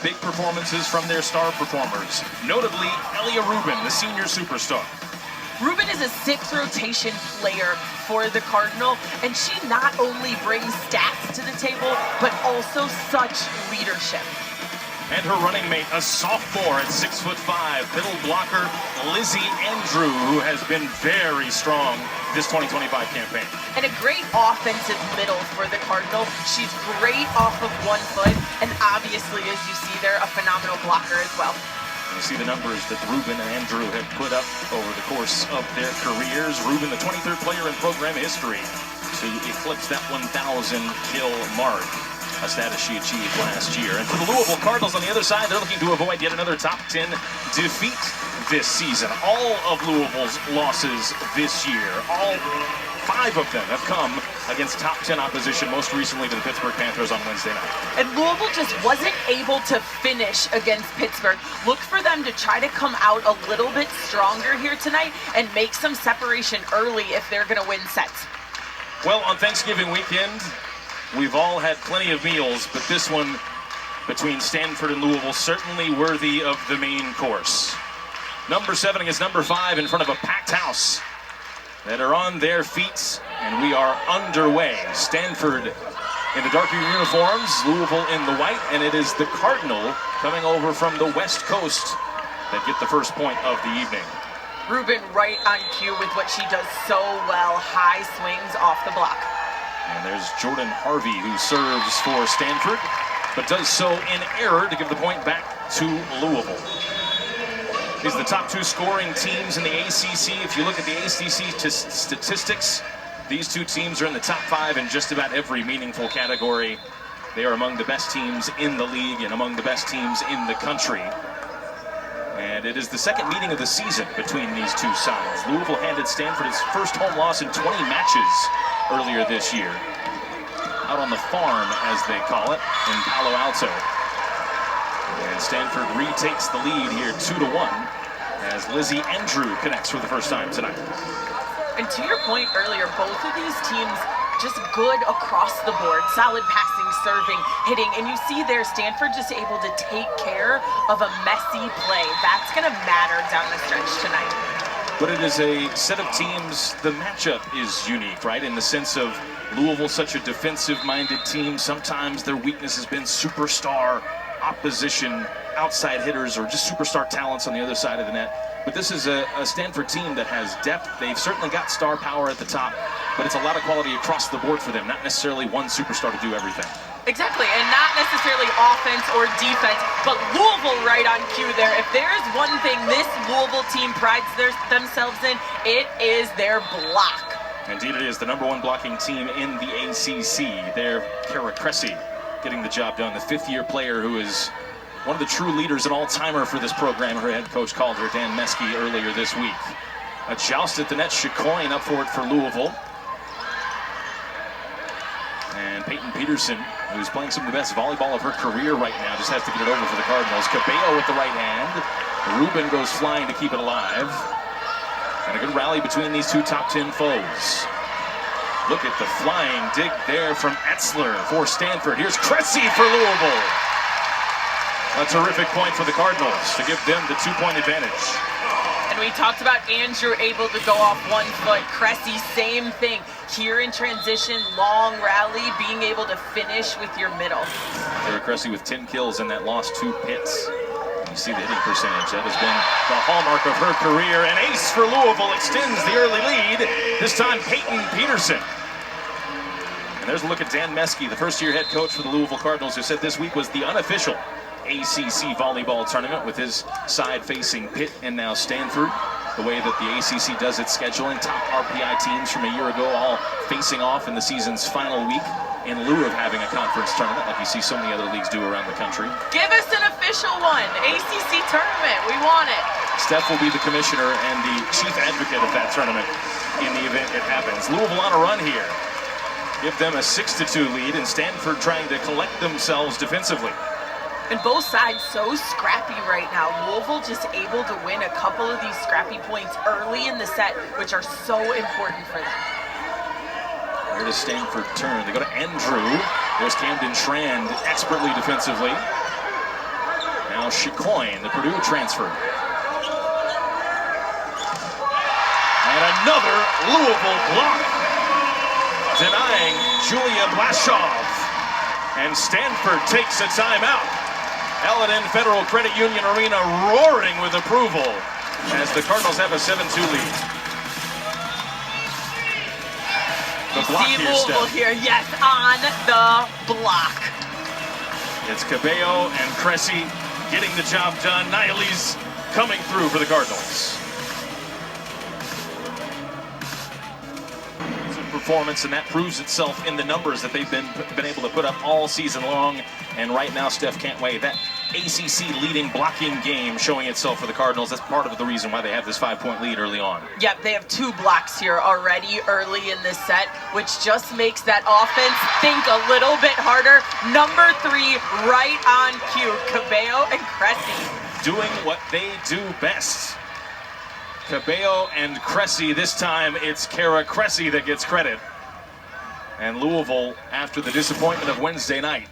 big performances from their star performers, notably Elia Rubin, the senior superstar. Rubin is a sixth rotation player for the Cardinal, and she not only brings stats to the table, but also such leadership. And her running mate, a sophomore at 6'5", middle blocker Lizzie Andrew, who has been very strong this 2025 campaign. And a great offensive middle for the Cardinal. She's great off of 1 foot, and obviously, as you see there, a phenomenal blocker as well. You see the numbers that Rubin and Andrew have put up over the course of their careers. Rubin, the 23rd player in program history to eclipse that 1,000 kill mark, a status she achieved last year. And for the Louisville Cardinals on the other side, they're looking to avoid yet another top 10 defeat this season. All of Louisville's losses this year, all 5 of them have come against top 10 opposition, most recently to the Pittsburgh Panthers on Wednesday night. And Louisville just wasn't able to finish against Pittsburgh. Look for them to try to come out a little bit stronger here tonight and make some separation early if they're going to win sets. Well, on Thanksgiving weekend, we've all had plenty of meals, but this one between Stanford and Louisville certainly worthy of the main course. Number 7 against number 5 in front of a packed house that are on their feet, and we are underway. Stanford in the darker uniforms, Louisville in the white, and it is the Cardinal coming over from the West Coast that get the first point of the evening. Rubin right on cue with what she does so well, high swings off the block. And there's Jordan Harvey, who serves for Stanford, but does so in error to give the point back to Louisville. These are the top 2 scoring teams in the ACC. If you look at the ACC statistics, these 2 teams are in the top 5 in just about every meaningful category. They are among the best teams in the league and among the best teams in the country. And it is the second meeting of the season between these 2 sides. Louisville handed Stanford its first home loss in 20 matches earlier this year, out on the farm, as they call it, in Palo Alto. And Stanford retakes the lead here 2-1 as Lizzie Andrew connects for the first time tonight. And to your point earlier, both of these teams just good across the board, solid passing, serving, hitting, and you see there Stanford just able to take care of a messy play. That's going to matter down the stretch tonight. But it is a set of teams, the matchup is unique, right? In the sense of Louisville, such a defensive-minded team. Sometimes their weakness has been superstar opposition, outside hitters, or just superstar talents on the other side of the net. But this is a Stanford team that has depth. They've certainly got star power at the top, but it's a lot of quality across the board for them, not necessarily one superstar to do everything. Exactly, and not necessarily offense or defense, but Louisville right on cue there. If there's one thing this Louisville team prides themselves in, it is their block. Indeed it is, the #1 blocking team in the ACC. They're Kara Cressy getting the job done, the 5th-year player who is one of the true leaders, an all-timer for this program. Her head coach called her, Dan Meskey, earlier this week. A joust at the net, Chicoine up for it for Louisville. And Peyton Peterson, who's playing some of the best volleyball of her career right now, just has to get it over for the Cardinals. Cabello with the right hand. Rubin goes flying to keep it alive. And a good rally between these 2 top 10 foes. Look at the flying dig there from Etzler for Stanford. Here's Cressy for Louisville. A terrific point for the Cardinals to give them the 2-point advantage. And we talked about Andrew able to go off 1 foot. Cressy, same thing. Here in transition, long rally, being able to finish with your middle. Kara Cressy with 10 kills in that loss to Pitts. You see the hitting percentage. That has been the hallmark of her career. An ace for Louisville extends the early lead. This time, Peyton Peterson. And there's a look at Dan Meskey, the first-year head coach for the Louisville Cardinals, who said this week was the unofficial ACC volleyball tournament, with his side facing Pitt and now Stanford. The way that the ACC does its scheduling, top RPI teams from a year ago all facing off in the season's final week in lieu of having a conference tournament like you see so many other leagues do around the country. Give us an official one, ACC tournament, we want it. Steph will be the commissioner and the chief advocate of that tournament in the event it happens. Louisville on a run here. Give them a 6-2 lead, and Stanford trying to collect themselves defensively. And both sides so scrappy right now. Louisville just able to win a couple of these scrappy points early in the set, which are so important for them. Where does Stanford turn? They go to Andrew. There's Camden Schramm expertly defensively. Now Chicoine, the Purdue transfer. And another Louisville block, denying Julia Blashoff. And Stanford takes a timeout. Aladdin Federal Credit Union Arena roaring with approval as the Cardinals have a 7-2 lead. The block here, Louisville here, yes, on the block. It's Cabello and Cressy getting the job done. Niles coming through for the Cardinals. It's a performance, and that proves itself in the numbers that they've been able to put up all season long. And right now, Steph can't wait. That ACC leading blocking game showing itself for the Cardinals. That's part of the reason why they have this 5-point lead early on. Yep, they have 2 blocks here already early in this set, which just makes that offense think a little bit harder. Number 3 right on cue, Cabello and Cressy. Doing what they do best. Cabello and Cressy. This time it's Kara Cressy that gets credit. And Louisville, after the disappointment of Wednesday night,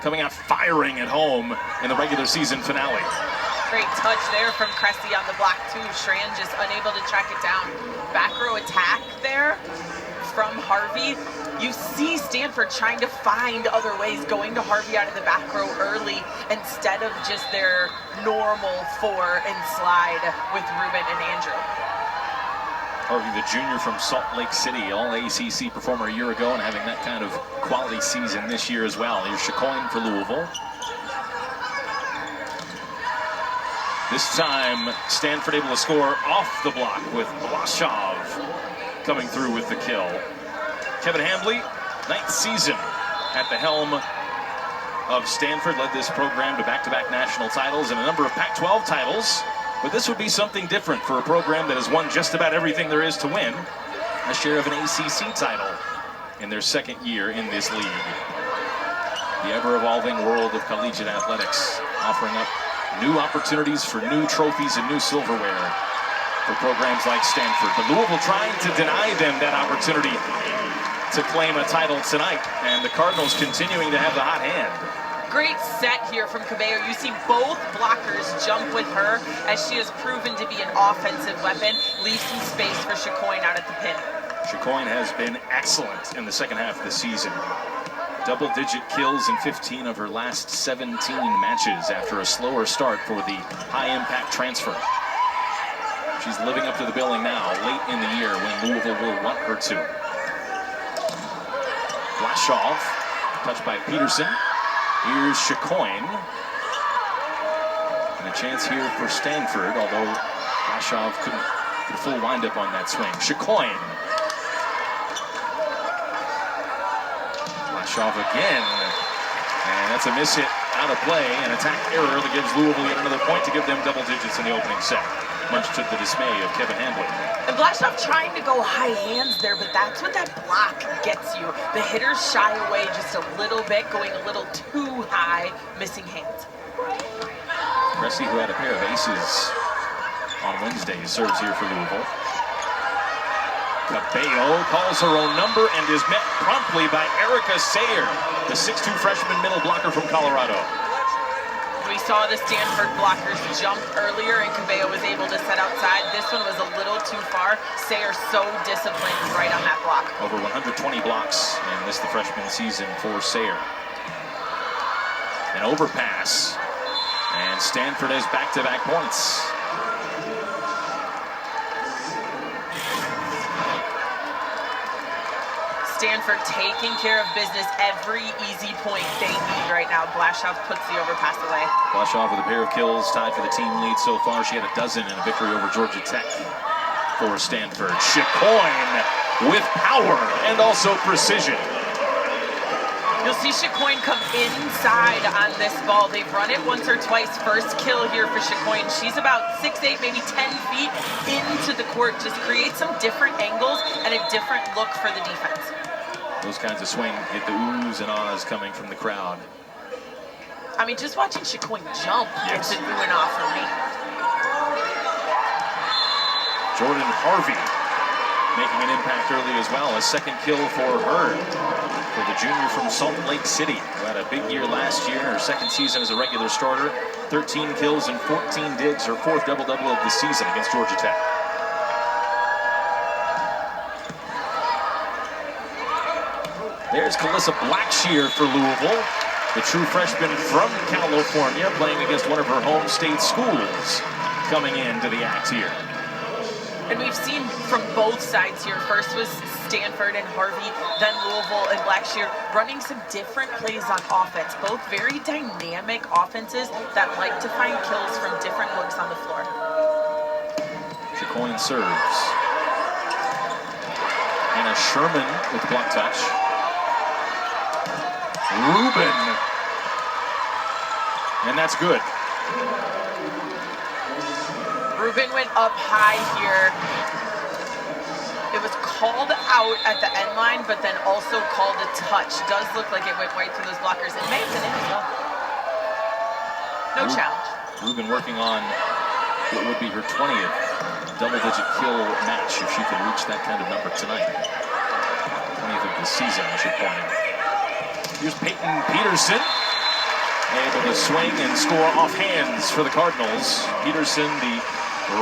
coming out firing at home in the regular season finale. Great touch there from Cressy on the block too. Schran just unable to track it down. Back row attack there from Harvey. You see Stanford trying to find other ways, going to Harvey out of the back row early instead of just their normal 4 and slide with Ruben and Andrew. Harvey, the junior from Salt Lake City, all-ACC performer a year ago, and having that kind of quality season this year as well. Here's Chicoine for Louisville. This time, Stanford able to score off the block with Blashoff coming through with the kill. Kevin Hambly, 9th season at the helm of Stanford, led this program to back-to-back national titles and a number of Pac-12 titles. But this would be something different for a program that has won just about everything there is to win. A share of an ACC title in their 2nd year in this league. The ever-evolving world of collegiate athletics offering up new opportunities for new trophies and new silverware for programs like Stanford. But Louisville trying to deny them that opportunity to claim a title tonight. And the Cardinals continuing to have the hot hand. Great set here from Cabello. You see both blockers jump with her as she has proven to be an offensive weapon. Leaves some space for Chicoine out at the pin. Chicoine has been excellent in the second half of the season. Double-digit kills in 15 of her last 17 matches after a slower start for the high-impact transfer. She's living up to the billing now, late in the year when Louisville will want her to. Blashoff, touched by Peterson. Here's Chicoine. And a chance here for Stanford, although Blashoff couldn't get a full windup on that swing. Chicoine. Blashoff again. And that's a miss hit out of play. An attack error that gives Louisville yet another point to give them double digits in the opening set. Much to the dismay of Kevin Hambly. And Blashoff trying to go high hands there, but that's what that block gets you. The hitters shy away just a little bit, going a little too high, missing hands. Cressy, who had a pair of aces on Wednesday, serves here for Louisville. Cabello calls her own number and is met promptly by Erica Sayer, the 6'2 freshman middle blocker from Colorado. We saw the Stanford blockers jump earlier and Cabello was able to set outside. This one was a little too far. Sayer so disciplined right on that block. Over 120 blocks in this the freshman season for Sayer. An overpass. And Stanford has back-to-back points. Stanford taking care of business every easy point they need right now. Blashoff puts the overpass away. Blashoff with a pair of kills, tied for the team lead so far. She had a dozen in a victory over Georgia Tech for Stanford. Chicoine with power and also precision. You'll see Chicoine come inside on this ball. They've run it once or twice. First kill here for Chicoine. She's about 6'8", maybe 10 feet into the court. Just create some different angles and a different look for the defense. Those kinds of swing hit the oohs and ahs coming from the crowd. I mean, just watching Chicoine jump Yes. gets it ooh and ah for me. Jordan Harvey making an impact early as well. A second kill for her for the the junior from Salt Lake City, who had a big year last year in her second season as a regular starter. 13 kills and 14 digs, her fourth double-double of the season against Georgia Tech. There's Calissa Blackshear for Louisville, the true freshman from California, playing against one of her home state schools, coming into the act here. And we've seen from both sides here. First was Stanford and Harvey, then Louisville and Blackshear, running some different plays on offense. Both very dynamic offenses that like to find kills from different looks on the floor. Chicoine serves. Hannah Sherman with the block touch. Rubin. And that's good. Rubin went up high here. It was called out at the end line, but then also called a touch. Does look like it went right through those blockers. It may have been in as well. No challenge. Rubin working on what would be her 20th double-digit kill match if she can reach that kind of number tonight. 20th of the season, I should point out. Here's Peyton Peterson, able to swing and score off hands for the Cardinals. Peterson, the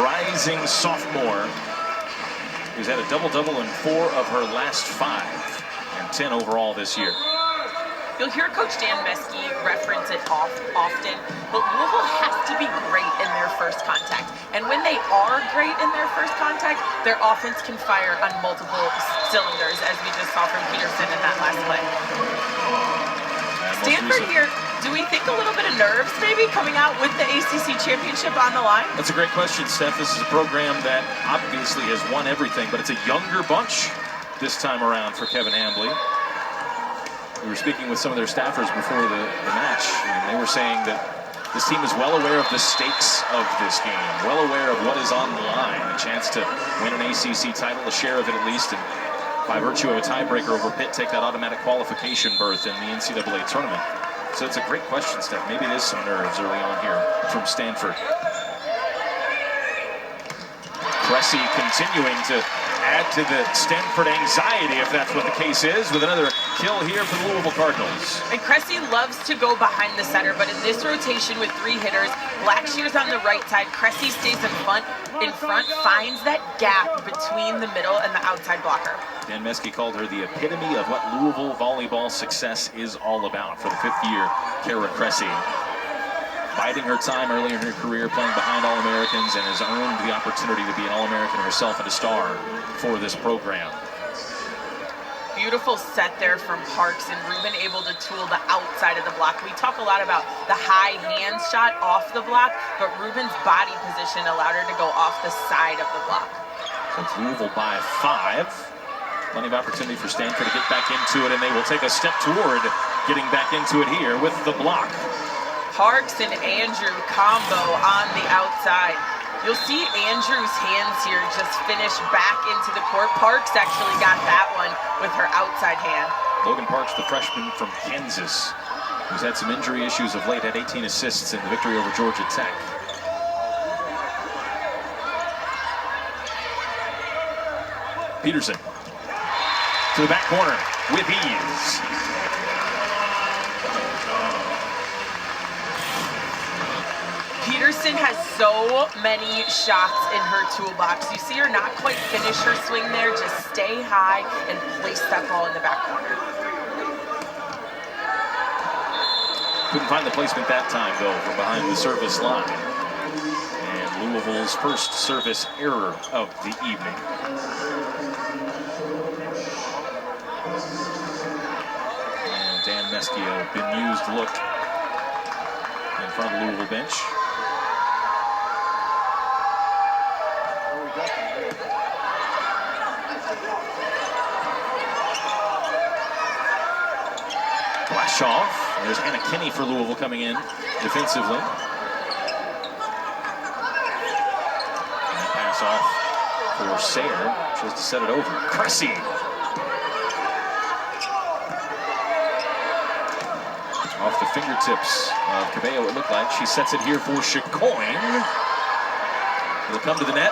rising sophomore, who's had a double-double in 4 of her last 5 and 10 overall this year. You'll hear Coach Dan Meske reference it often, but Louisville has to be great in their first contact. And when they are great in their first contact, their offense can fire on multiple cylinders, as we just saw from Peterson in that last play. Stanford here, do we think a little bit of nerves maybe coming out with the ACC championship on the line? That's a great question, Steph. This is a program that obviously has won everything, but it's a younger bunch this time around for Kevin Hambly. We were speaking with some of their staffers before the match, and they were saying that this team is well aware of the stakes of this game, well aware of what is on the line, a chance to win an ACC title, a share of it at least, and by virtue of a tiebreaker over Pitt, take that automatic qualification berth in the NCAA tournament. So it's a great question, Steph. Maybe it is some nerves early on here from Stanford. Cressy continuing to add to the Stanford anxiety, if that's what the case is, with another kill here for the Louisville Cardinals. And Cressy loves to go behind the center, but in this rotation with 3 hitters, Blackshear's on the right side, Cressy stays in front, finds that gap between the middle and the outside blocker. Dan Meske called her the epitome of what Louisville volleyball success is all about for the 5th year, Kara Cressy. Biding her time early in her career, playing behind All-Americans, and has earned the opportunity to be an All-American herself and a star for this program. Beautiful set there from Parks, and Rubin able to tool the outside of the block. We talk a lot about the high hand shot off the block, but Rubin's body position allowed her to go off the side of the block. So it's Louisville by 5. Plenty of opportunity for Stanford to get back into it, and they will take a step toward getting back into it here with the block. Parks and Andrew combo on the outside. You'll see Andrew's hands here just finish back into the court. Parks actually got that one with her outside hand. Logan Parks, the freshman from Kansas, who's had some injury issues of late, had 18 assists in the victory over Georgia Tech. Peterson to the back corner with ease. Peterson has so many shots in her toolbox. You see her not quite finish her swing there, just stay high and place that ball in the back corner. Couldn't find the placement that time, though, from behind the service line. And Louisville's first service error of the evening. And Dan Meske, a bemused look in front of the Louisville bench. Blashoff. There's Hannah Kinney for Louisville coming in defensively. And pass off for Sayre. She has to set it over. Cressy. Off the fingertips of Cabello, it looked like. She sets it here for Chicoine. It'll come to the net.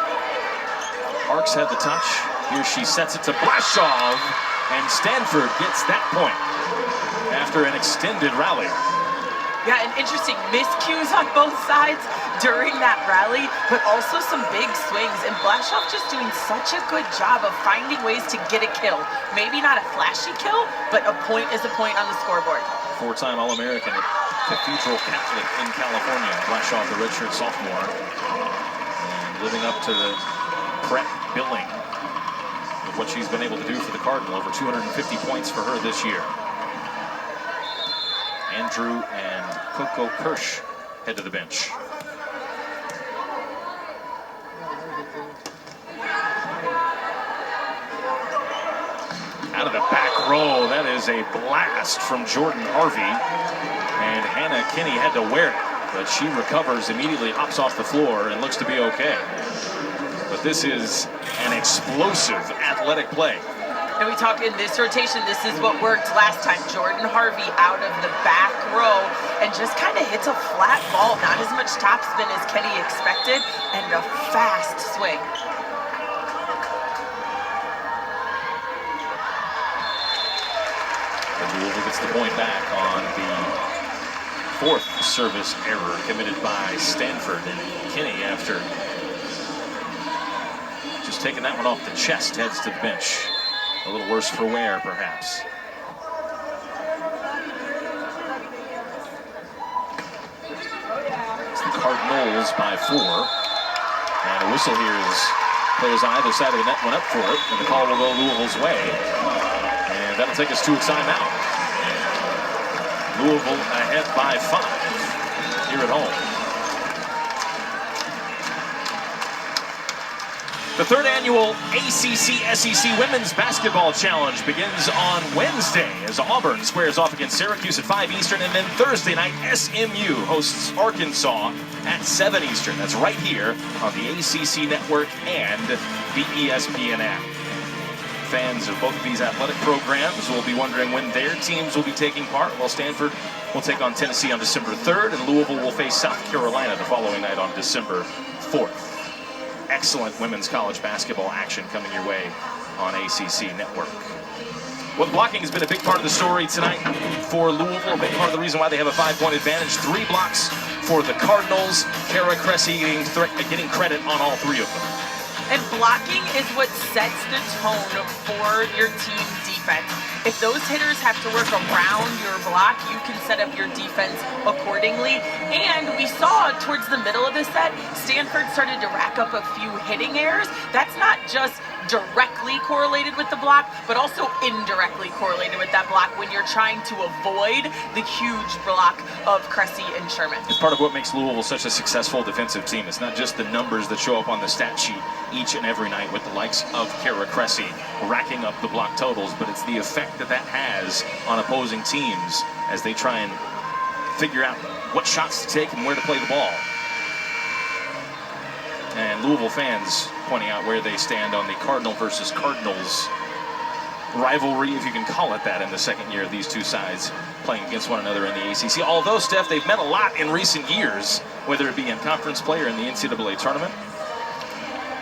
Parks had the touch. Here she sets it to Blashoff. And Stanford gets that point after an extended rally. Yeah, and interesting miscues on both sides during that rally, but also some big swings. And Blashoff just doing such a good job of finding ways to get a kill. Maybe not a flashy kill, but a point is a point on the scoreboard. Four-time All-American at Cathedral Catholic in California. Blashoff, the redshirt sophomore, and living up to the prep billing of what she's been able to do for the Cardinal. Over 250 points for her this year. Andrew and Coco Kirsch head to the bench. Out of the back row, that is a blast from Jordan Harvey. And Hannah Kinney had to wear it, but she recovers immediately, hops off the floor, and looks to be okay. But this is an explosive athletic play. And we talked in this rotation, this is what worked last time. Jordan Harvey out of the back row and just kind of hits a flat ball, not as much topspin as Kenny expected, and a fast swing. And Louisville gets the point back on the fourth service error committed by Stanford. And Kinney, after just taking that one off the chest, heads to the bench. A little worse for wear, perhaps. It's the Cardinals by 4. And a whistle here as players on either side of the net went up for it. And the call will go Louisville's way. And that'll take us to a timeout. Louisville ahead by 5 here at home. The third annual ACC-SEC Women's Basketball Challenge begins on Wednesday as Auburn squares off against Syracuse at 5 Eastern, and then Thursday night SMU hosts Arkansas at 7 Eastern. That's right here on the ACC Network and the ESPN app. Fans of both of these athletic programs will be wondering when their teams will be taking part. Well, Stanford will take on Tennessee on December 3rd, and Louisville will face South Carolina the following night on December 4th. Excellent women's college basketball action coming your way on ACC Network. Well, the blocking has been a big part of the story tonight for Louisville. A big part of the reason why they have a 5-point advantage. 3 blocks for the Cardinals. Kara Cressy getting credit on all 3 of them. And blocking is what sets the tone for your team defense. If those hitters have to work around your block, you can set up your defense accordingly. And we saw towards the middle of the set, Stanford started to rack up a few hitting errors. That's not just directly correlated with the block, but also indirectly correlated with that block when you're trying to avoid the huge block of Cressy and Sherman. It's part of what makes Louisville such a successful defensive team. It's not just the numbers that show up on the stat sheet each and every night with the likes of Kara Cressy racking up the block totals, but it's the effect that has on opposing teams as they try and figure out what shots to take and where to play the ball. And Louisville fans pointing out where they stand on the Cardinal versus Cardinals rivalry, if you can call it that, in the second year of these two sides playing against one another in the ACC. Although, Steph, they've met a lot in recent years, whether it be in conference play or in the NCAA tournament.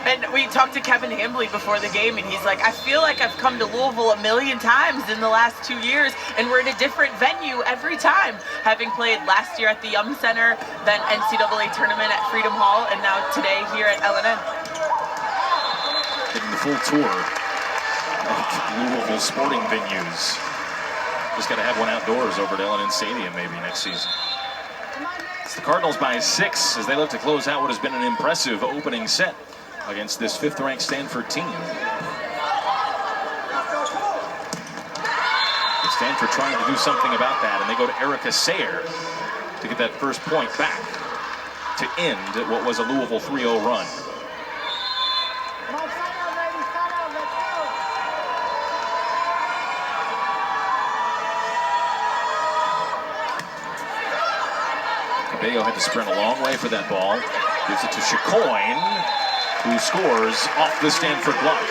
And we talked to Kevin Hambley before the game, and he's like, I feel like I've come to Louisville a million times in the last 2 years, and we're in a different venue every time, having played last year at the Yum Center, then NCAA tournament at Freedom Hall, and now today here at LNN. Getting the full tour of Louisville sporting venues. Just got to have one outdoors over at LNN Stadium maybe next season. It's the Cardinals by 6 as they look to close out what has been an impressive opening set against this 5th-ranked Stanford team. Stanford trying to do something about that, and they go to Erica Sayer to get that first point back to end what was a Louisville 3-0 run. Cabello had to sprint a long way for that ball. Gives it to Chicoine, who scores off the Stanford block.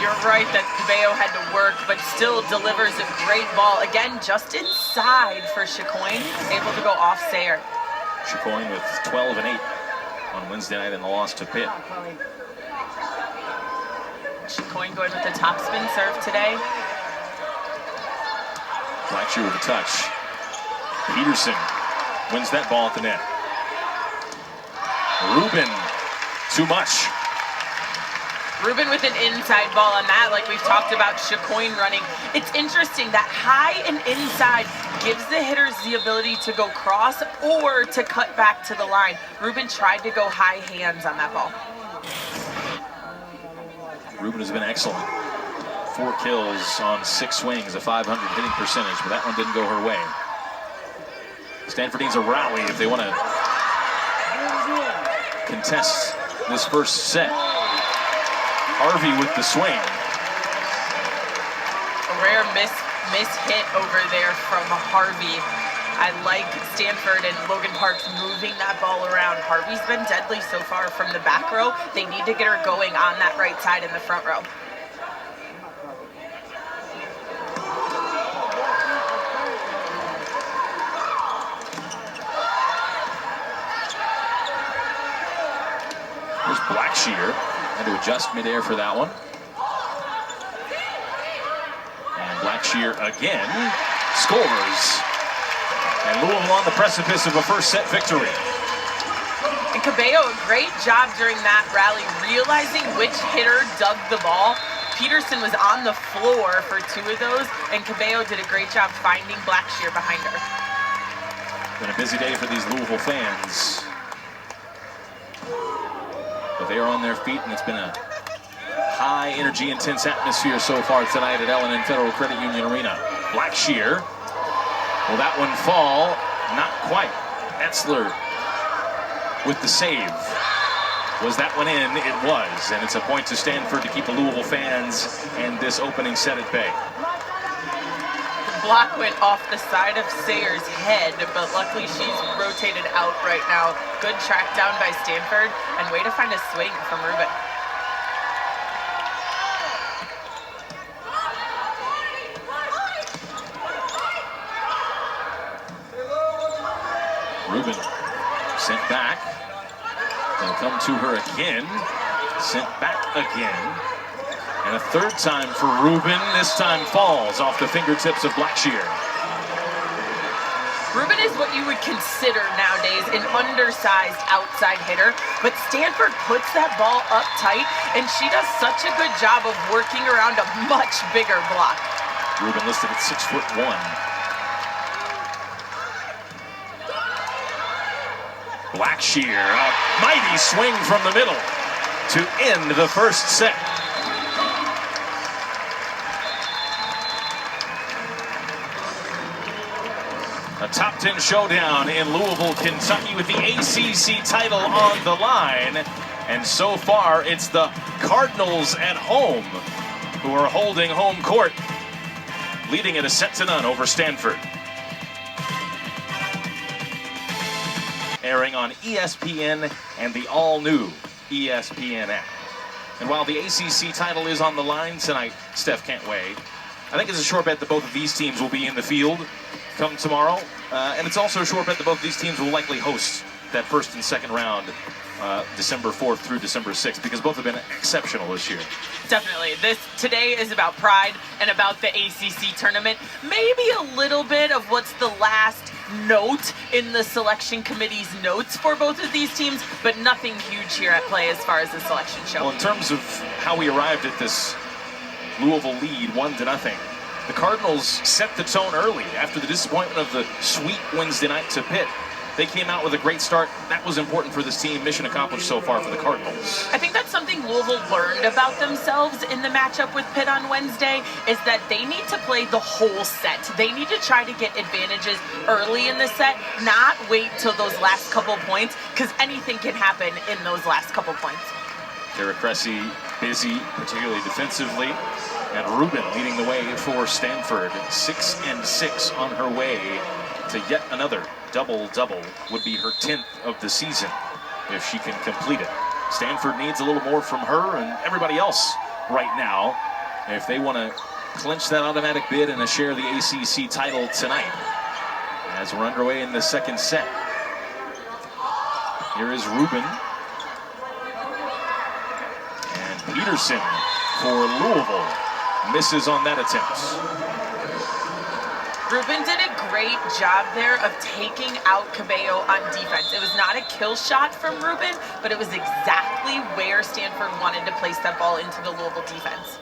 You're right that Cabello had to work, but still delivers a great ball. Again, just inside for Chicoine, able to go off Sayer. Chicoine with 12 and 8 on Wednesday night in the loss to Pitt. Coin going with the topspin serve today. Blackshear with a touch. Peterson wins that ball at the net. Rubin, too much. Rubin with an inside ball on that, like we've talked about Chicoine running. It's interesting that high and inside gives the hitters the ability to go cross or to cut back to the line. Rubin tried to go high hands on that ball. Rubin has been excellent. 4 kills on 6 swings, a .500 hitting percentage, but that one didn't go her way. Stanford needs a rally if they want to contest this first set. Harvey with the swing. A rare miss hit over there from Harvey. I like Stanford and Logan Parks moving that ball around. Harvey's been deadly so far from the back row. They need to get her going on that right side in the front row. Here's Blackshear. Had to adjust midair for that one. And Blackshear again scores. And Louisville on the precipice of a first set victory. And Cabello, a great job during that rally, realizing which hitter dug the ball. Peterson was on the floor for 2 of those, and Cabello did a great job finding Blackshear behind her. Been a busy day for these Louisville fans. But they are on their feet, and it's been a high energy, intense atmosphere so far tonight at L&N Federal Credit Union Arena. Blackshear, will that one fall? Not quite. Etzler with the save. Was that one in? It was, and it's a point to Stanford to keep the Louisville fans and this opening set at bay. The block went off the side of Sayers' head, but luckily she's rotated out right now. Good track down by Stanford, and way to find a swing from Rubin. Rubin sent back. They'll come to her again. Sent back again. And a third time for Rubin. This time falls off the fingertips of Blackshear. Rubin is what you would consider nowadays an undersized outside hitter, but Stanford puts that ball up tight, and she does such a good job of working around a much bigger block. Rubin listed at 6'1". Blackshear, a mighty swing from the middle to end the first set. A top 10 showdown in Louisville, Kentucky with the ACC title on the line. And so far, it's the Cardinals at home who are holding home court, leading at a 7-0 over Stanford. Airing on ESPN and the all-new ESPN app. And while the ACC title is on the line tonight, Steph can't wait. I think it's a sure bet that both of these teams will be in the field come tomorrow. And it's also a sure bet that both of these teams will likely host that first and second round December 4th through December 6th, because both have been exceptional this year. Definitely. Today is about pride and about the ACC tournament. Maybe a little bit of what's the last note in the selection committee's notes for both of these teams, but nothing huge here at play as far as the selection show. Well, in terms of how we arrived at this Louisville lead, 1-0, the Cardinals set the tone early after the disappointment of the sweep Wednesday night to Pitt. They came out with a great start. That was important for this team. Mission accomplished so far for the Cardinals. I think that's something Louisville learned about themselves in the matchup with Pitt on Wednesday, is that they need to play the whole set. They need to try to get advantages early in the set, not wait till those last couple points, because anything can happen in those last couple points. Tara Cressy busy, particularly defensively. And Rubin leading the way for Stanford. 6-6 on her way to yet another double-double. Would be her 10th of the season if she can complete it. Stanford needs a little more from her and everybody else right now if they want to clinch that automatic bid and a share of the ACC title tonight. As we're underway in the second set. Here is Rubin. And Peterson for Louisville. Misses on that attempt. Ruben did a great job there of taking out Cabello on defense. It was not a kill shot from Ruben, but it was exactly where Stanford wanted to place that ball into the Louisville defense.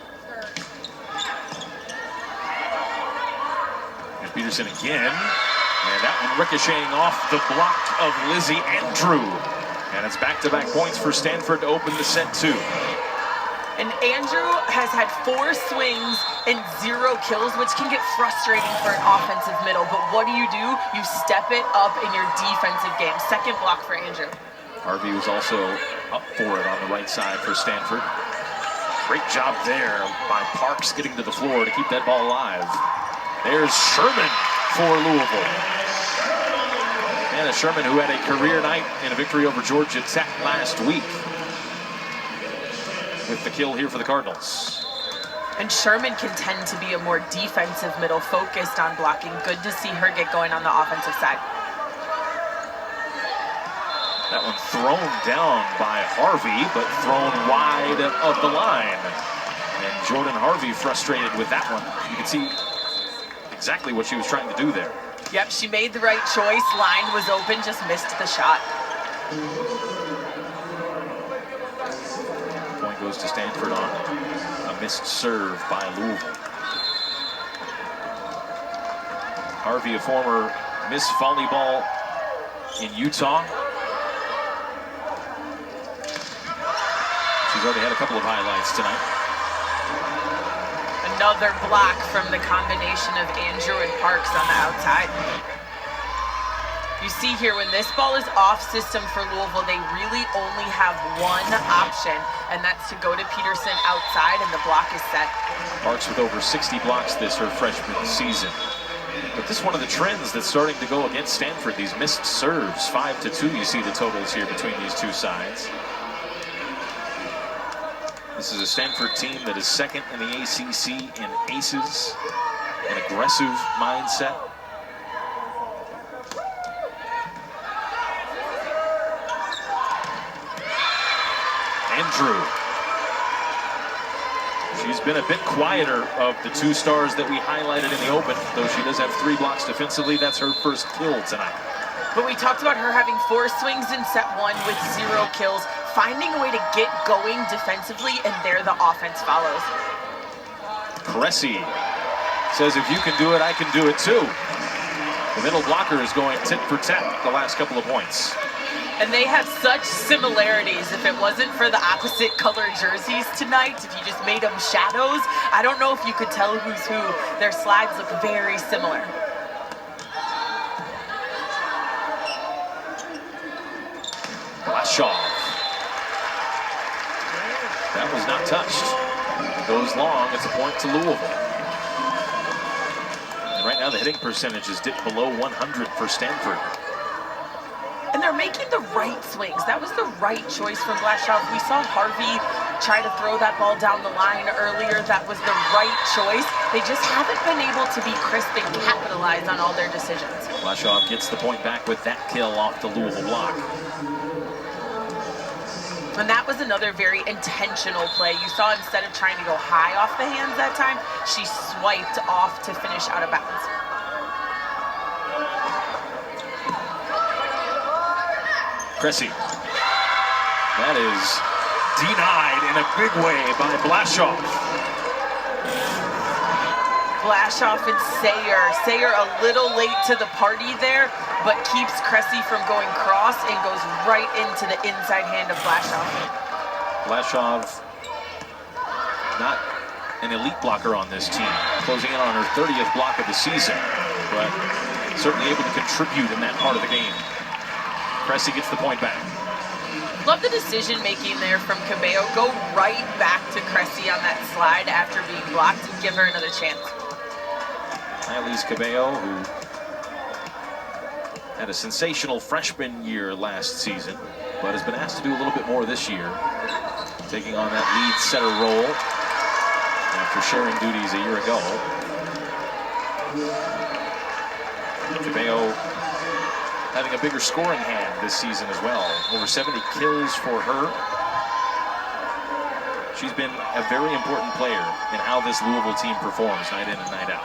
Here's Peterson again, and that one ricocheting off the block of Lizzie Andrew. And it's back-to-back points for Stanford to open the set 2. And Andrew has had 4 swings and 0 kills, which can get frustrating for an offensive middle. But what do? You step it up in your defensive game. Second block for Andrew. Harvey was also up for it on the right side for Stanford. Great job there by Parks getting to the floor to keep that ball alive. There's Sherman for Louisville. Anna Sherman, who had a career night in a victory over Georgia Tech last week, with the kill here for the Cardinals. And Sherman can tend to be a more defensive middle, focused on blocking. Good to see her get going on the offensive side. That one thrown down by Harvey, but thrown wide of the line. And Jordan Harvey frustrated with that one. You can see exactly what she was trying to do there. Yep, she made the right choice. Line was open, just missed the shot. Point goes to Stanford on a missed serve by Louisville. Harvey, a former Miss Volleyball in Utah. She's already had a couple of highlights tonight. Another block from the combination of Andrew and Parks on the outside. You see here, when this ball is off system for Louisville, they really only have one option, and that's to go to Peterson outside, and the block is set. Parks with over 60 blocks her freshman season. But this is one of the trends that's starting to go against Stanford, these missed serves. 5-2, you see the totals here between these two sides. This is a Stanford team that is second in the ACC in aces, an aggressive mindset. Andrew. She's been a bit quieter of the 2 stars that we highlighted in the open, though she does have 3 blocks defensively. That's her first kill tonight. But we talked about her having 4 swings in set 1 with 0 kills, finding a way to get going defensively, and there the offense follows. Cressy says, if you can do it, I can do it too. The middle blocker is going tit for tat the last couple of points. And they have such similarities. If it wasn't for the opposite color jerseys tonight, if you just made them shadows, I don't know if you could tell who's who. Their slides look very similar. Blashaw. That was not touched. It goes long. It's a point to Louisville. And right now the hitting percentage is dipped below 100 for Stanford. And they're making the right swings. That was the right choice from Blashaw. We saw Harvey try to throw that ball down the line earlier. That was the right choice. They just haven't been able to be crisp and capitalize on all their decisions. Blashaw gets the point back with that kill off the Louisville block. And that was another very intentional play. You saw, instead of trying to go high off the hands that time, she swiped off to finish out of bounds. Cressy. That is denied in a big way by Blashaw. Blashaw and Sayer. Sayer a little late to the party there, but keeps Cressy from going cross and goes right into the inside hand of Blashaw. Blashaw, not an elite blocker on this team, closing in on her 30th block of the season, but certainly able to contribute in that part of the game. Cressy gets the point back. Love the decision making there from Cabello. Go right back to Cressy on that slide after being blocked and give her another chance. Elise Cabello, who had a sensational freshman year last season, but has been asked to do a little bit more this year, taking on that lead setter role after sharing duties a year ago. Cabello having a bigger scoring hand this season as well. Over 70 kills for her. She's been a very important player in how this Louisville team performs night in and night out.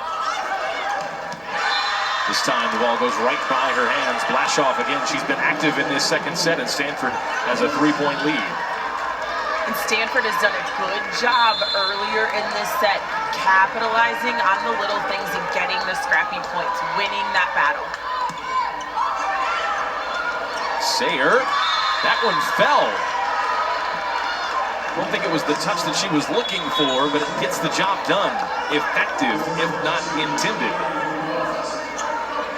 This time the ball goes right by her hands. Blashoff again, she's been active in this second set, and Stanford has a 3-point lead. And Stanford has done a good job earlier in this set, capitalizing on the little things and getting the scrappy points, winning that battle. Sayer, that one fell. I don't think it was the touch that she was looking for, but it gets the job done. Effective, if not intended.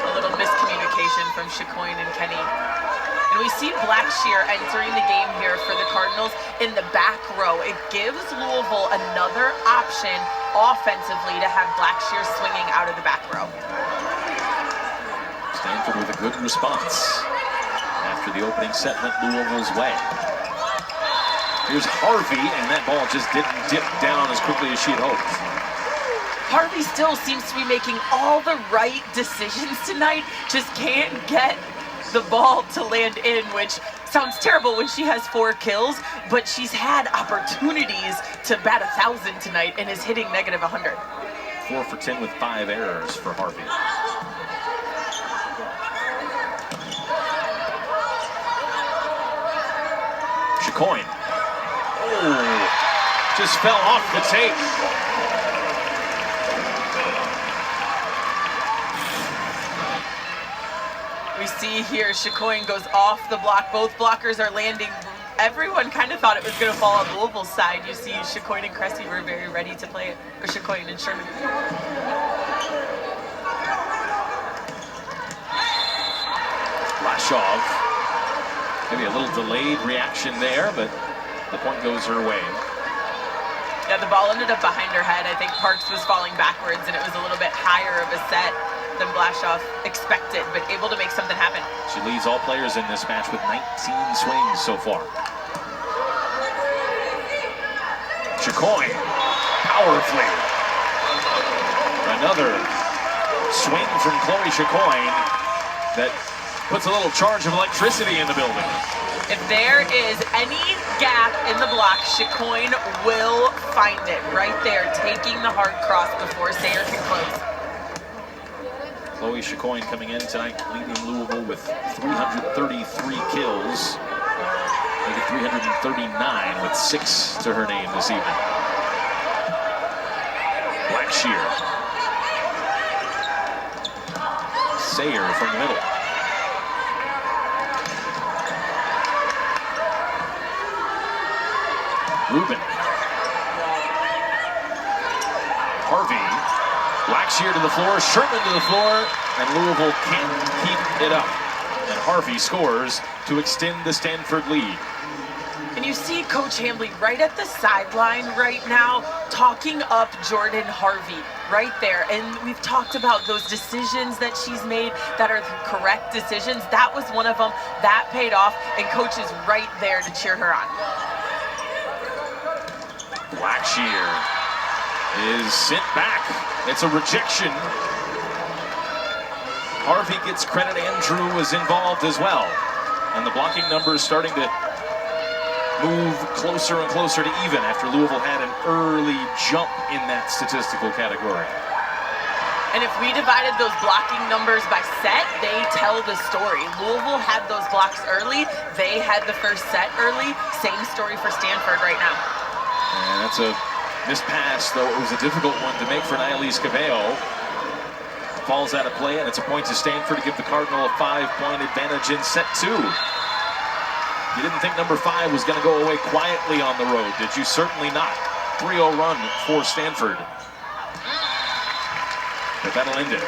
A little miscommunication from Chicoine and Kenny. And we see Blackshear entering the game here for the Cardinals in the back row. It gives Louisville another option offensively to have Blackshear swinging out of the back row. Stanford with a good response after the opening set went Louisville's way. Here's Harvey, and that ball just didn't dip down as quickly as she had hoped. Harvey still seems to be making all the right decisions tonight, just can't get the ball to land in, which sounds terrible when she has 4 kills, but she's had opportunities to bat 1,000 tonight and is hitting -100. 4 for 10 with 5 errors for Harvey. Chicoine. Oh, just fell off the tape. We see here Chicoine goes off the block. Both blockers are landing. Everyone kind of thought it was going to fall on Louisville's side. You see Chicoine and Cressy were very ready to play it, or Chicoine and Sherman. Blashoff. Maybe a little delayed reaction there, but the point goes her way. Yeah, the ball ended up behind her head. I think Parks was falling backwards, and it was a little bit higher of a set than Blashoff expected, but able to make something happen. She leads all players in this match with 19 swings so far. Chicoine, powerfully. Another swing from Chloe Chicoine that puts a little charge of electricity in the building. If there is any gap in the block, Chicoine will find it right there, taking the hard cross before Sayer can close. Chloe Chicoine coming in tonight, leading Louisville with 333 kills. Maybe 339 with 6 to her name this evening. Blackshear. Sayer from the middle. Rubin. Harvey. Blackshear to the floor, Sherman to the floor, and Louisville can't keep it up. And Harvey scores to extend the Stanford lead. And you see Coach Hambly right at the sideline right now talking up Jordan Harvey right there. And we've talked about those decisions that she's made that are the correct decisions. That was one of them. That paid off, and Coach is right there to cheer her on. Blackshear is sent back. It's a rejection. Harvey gets credit. Andrew was involved as well. And the blocking numbers starting to move closer and closer to even after Louisville had an early jump in that statistical category. And if we divided those blocking numbers by set, they tell the story. Louisville had those blocks early. They had the first set early. Same story for Stanford right now. And that's a missed pass, though it was a difficult one to make for Nialise Cabello. Falls out of play, and it's a point to Stanford to give the Cardinal a 5-point advantage in set 2. You didn't think number 5 was going to go away quietly on the road, did you? Certainly not. 3-0 run for Stanford. But that'll end it.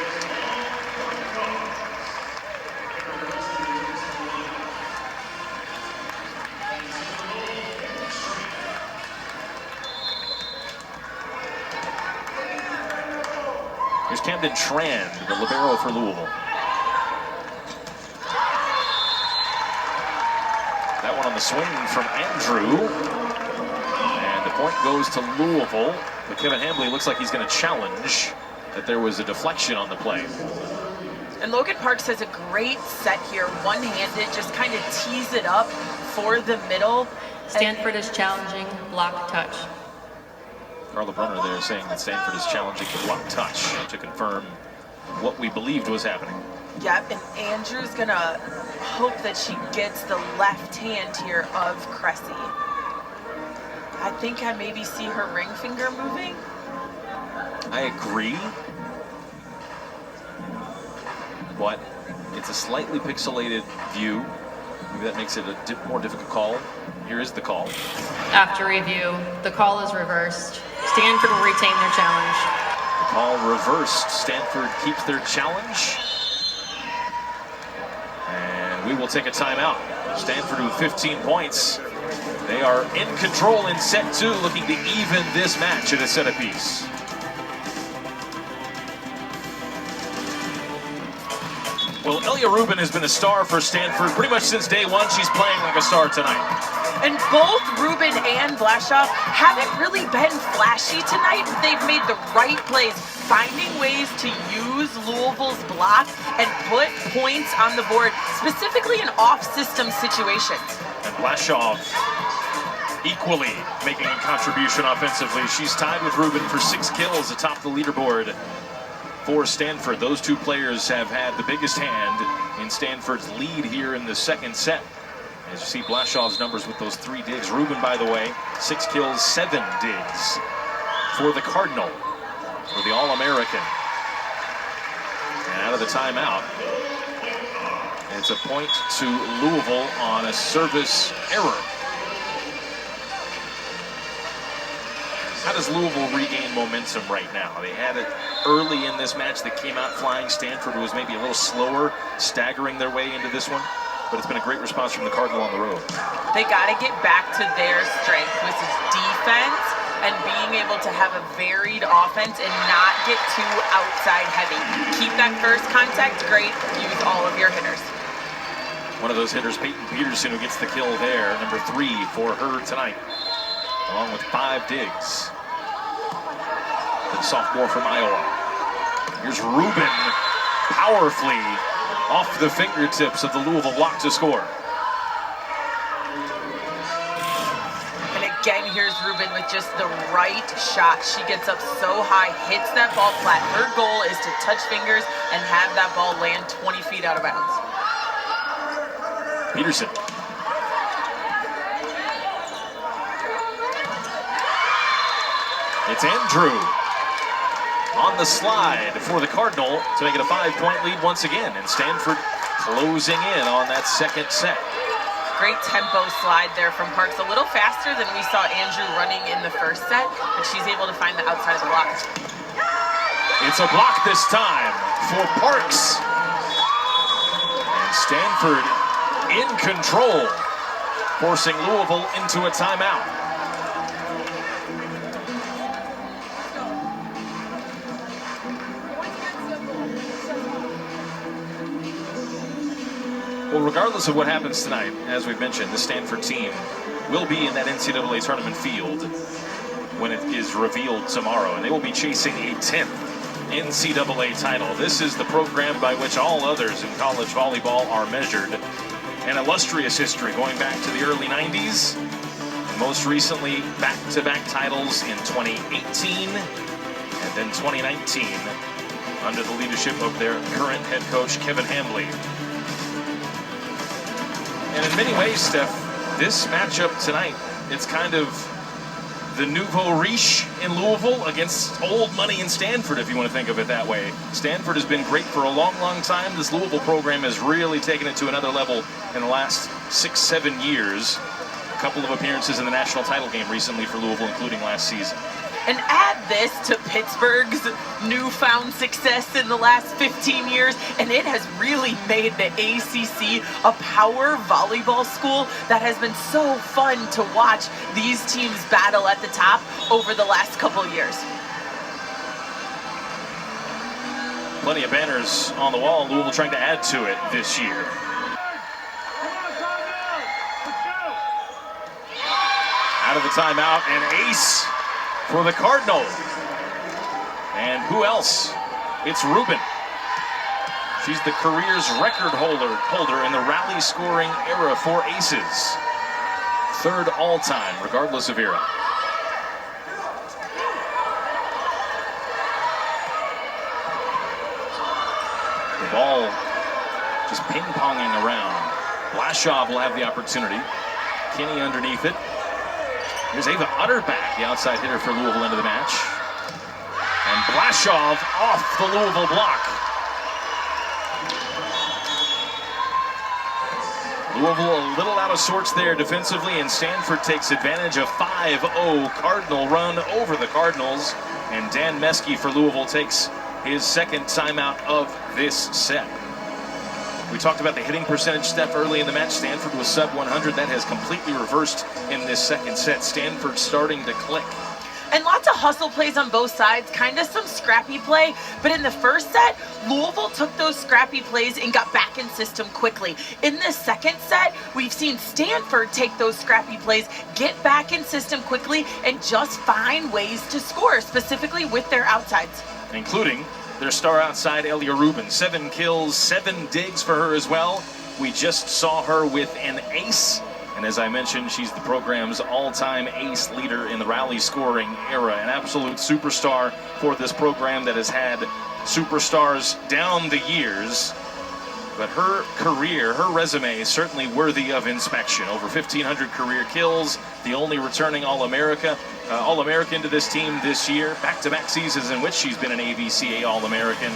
Here's Camden Tran, the libero for Louisville. That one on the swing from Andrew. And the point goes to Louisville. But Kevin Hambly looks like he's going to challenge that there was a deflection on the play. And Logan Parks has a great set here, one-handed, just kind of tees it up for the middle. Stanford is challenging block touch. Carla Brunner there saying that Stanford is challenging the block touch to confirm what we believed was happening. Yep, and Andrew's gonna hope that she gets the left hand here of Cressy. I think I maybe see her ring finger moving. I agree, but it's a slightly pixelated view. Maybe that makes it a more difficult call. Here is the call. After review, the call is reversed. Stanford will retain their challenge. The call reversed. Stanford keeps their challenge. And we will take a timeout. Stanford with 15 points. They are in control in set 2, looking to even this match at a set apiece. Well, Elia Rubin has been a star for Stanford pretty much since day one. She's playing like a star tonight. And both Rubin and Blashoff haven't really been flashy tonight. They've made the right plays, finding ways to use Louisville's block and put points on the board, specifically in off-system situations. And Blashoff equally making a contribution offensively. She's tied with Rubin for 6 kills atop the leaderboard for Stanford. Those two players have had the biggest hand in Stanford's lead here in the second set. As you see Blashoff's numbers with those 3 digs. Rubin, by the way, 6 kills, 7 digs for the Cardinal, for the All-American. And out of the timeout, it's a point to Louisville on a service error. How does Louisville regain momentum right now? They had it early in this match. They came out flying. Stanford was maybe a little slower, staggering their way into this one. But it's been a great response from the Cardinal on the road. They got to get back to their strength, which is defense and being able to have a varied offense and not get too outside heavy. Keep that first contact great. Use all of your hitters. One of those hitters, Peyton Peterson, who gets the kill there. Number 3 for her tonight, along with 5 digs. The sophomore from Iowa. Here's Rubin, powerfully off the fingertips of the Louisville block to score. And again, here's Rubin with just the right shot. She gets up so high, hits that ball flat. Her goal is to touch fingers and have that ball land 20 feet out of bounds. Peterson. It's Andrew on the slide for the Cardinal to make it a 5-point lead once again. And Stanford closing in on that second set. Great tempo slide there from Parks. A little faster than we saw Andrew running in the first set, but she's able to find the outside of the block. It's a block this time for Parks. And Stanford in control, forcing Louisville into a timeout. Well, regardless of what happens tonight, as we've mentioned, the Stanford team will be in that NCAA tournament field when it is revealed tomorrow, and they will be chasing a 10th NCAA title. This is the program by which all others in college volleyball are measured. An illustrious history going back to the early 90s, and most recently back-to-back titles in 2018 and then 2019 under the leadership of their current head coach, Kevin Hambley. And in many ways, Steph, this matchup tonight, it's kind of the nouveau riche in Louisville against old money in Stanford, if you want to think of it that way. Stanford has been great for a long, long time. This Louisville program has really taken it to another level in the last 6-7 years. A couple of appearances in the national title game recently for Louisville, including last season. And add this to Pittsburgh's newfound success in the last 15 years, and it has really made the ACC a power volleyball school that has been so fun to watch these teams battle at the top over the last couple years. Plenty of banners on the wall. Louisville trying to add to it this year. Out of the timeout, an ace for the Cardinal. And who else? It's Rubin. She's the career's record holder in the rally scoring era for aces. 3rd all-time, regardless of era. ball just ping-ponging around. Blashaw will have the opportunity. Kinney underneath it. Here's Ava Utterback, the outside hitter for Louisville, into the match. And Blashaw off the Louisville block. Louisville a little out of sorts there defensively, and Stanford takes advantage of 5-0 Cardinal run over the Cardinals. And Dan Meskey for Louisville takes his second timeout of this set. We talked about the hitting percentage step early in the match. Stanford was sub 100. That has completely reversed in this second set. Stanford starting to click. And lots of hustle plays on both sides, kind of some scrappy play. But in the first set, Louisville took those scrappy plays and got back in system quickly. In the second set, we've seen Stanford take those scrappy plays, get back in system quickly, and just find ways to score, specifically with their outsides. Including their star outside, Elia Rubin. 7 kills, 7 digs for her as well. We just saw her with an ace. And as I mentioned, she's the program's all-time ace leader in the rally scoring era. An absolute superstar for this program that has had superstars down the years. But her career, her resume is certainly worthy of inspection. Over 1,500 career kills, the only returning All-American to this team this year. Back-to-back seasons in which she's been an AVCA All-American.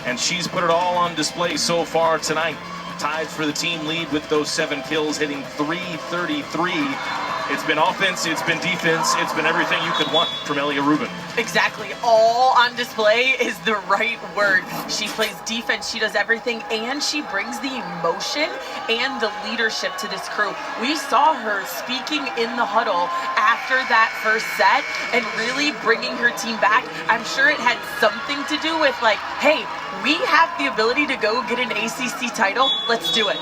And she's put it all on display so far tonight. Tied for the team lead with those 7 kills, hitting .333. It's been offense, it's been defense, it's been everything you could want from Elia Rubin. Exactly. All on display is the right word. She plays defense, she does everything, and she brings the emotion and the leadership to this crew. We saw her speaking in the huddle after that first set and really bringing her team back. I'm sure it had something to do with, like, hey, we have the ability to go get an ACC title. Let's do it.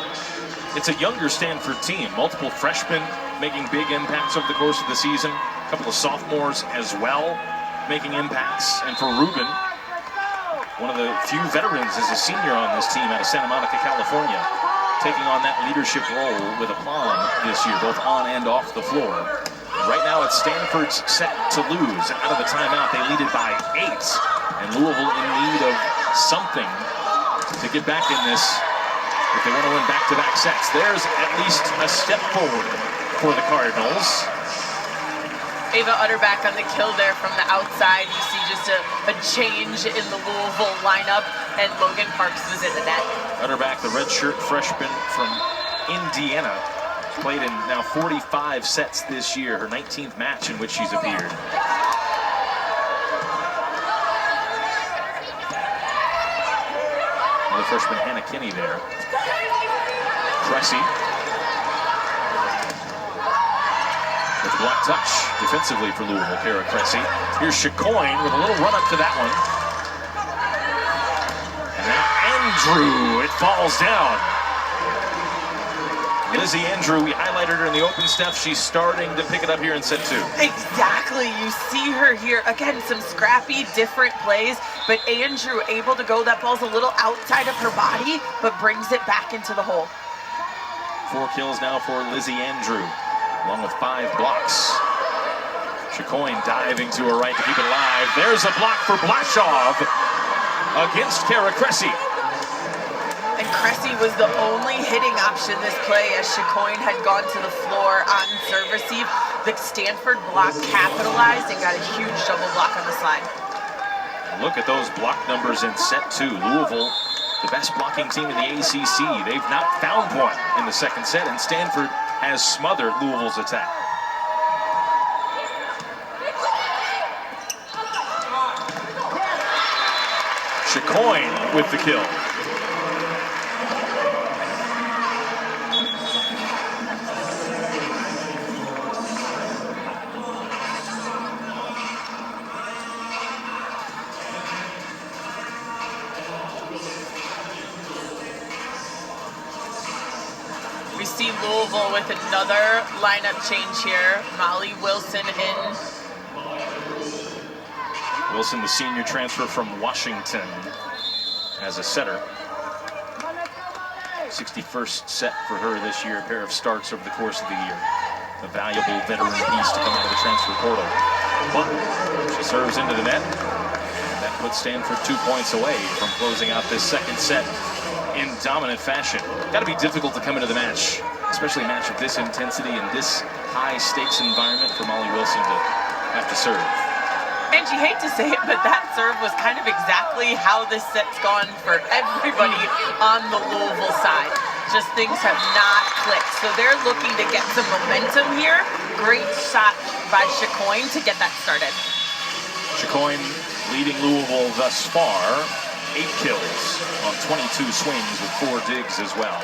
It's a younger Stanford team. Multiple freshmen making big impacts over the course of the season. A couple of sophomores as well making impacts. And for Rubin, one of the few veterans as a senior on this team out of Santa Monica, California, taking on that leadership role with aplomb this year, both on and off the floor. Right now it's Stanford's set to lose. Out of the timeout, they lead it by 8. And Louisville in need of something to get back in this if they want to win back-to-back sets. There's at least a step forward for the Cardinals. Ava Utterback on the kill there from the outside. You see just a change in the Louisville lineup, and Logan Parks was in the net. Utterback, the redshirt freshman from Indiana, played in now 45 sets this year, her 19th match in which she's appeared. Another freshman, Hannah Kinney there. Cressy with a block touch defensively for Louisville, Kara Cressy. Here's Chicoine with a little run up to that one. And now Andrew, it falls down. Lizzie Andrew, we highlighted her in the open step. She's starting to pick it up here in set 2. Exactly, you see her here. Again, some scrappy, different plays, but Andrew able to go. That ball's a little outside of her body, but brings it back into the hole. 4 kills now for Lizzie Andrew, along with 5 blocks. Chicoine diving to her right to keep it alive. There's a block for Blashaw against Kara Cressy. And Cressy was the only hitting option this play as Chicoine had gone to the floor on serve receive. The Stanford block capitalized and got a huge double block on the side. Look at those block numbers in set 2. Louisville, the best blocking team in the ACC. They've not found one in the second set, and Stanford has smothered Louisville's attack. Chicoine with the kill. We see Louisville with another lineup change here. Molly Wilson in. Wilson, the senior transfer from Washington, as a setter. 61st set for her this year, a pair of starts over the course of the year. A valuable veteran piece to come out of the transfer portal. But she serves into the net. That put Stanford 2 points away from closing out this second set in dominant fashion. Got to be difficult to come into the match, especially a match of this intensity and this high stakes environment, for Molly Wilson to have to serve. And you hate to say it, but that serve was kind of exactly how this set's gone for everybody on the Louisville side. Just things have not clicked. So they're looking to get some momentum here. Great shot by Chicoine to get that started. Chicoine leading Louisville thus far. 8 kills on 22 swings with 4 digs as well.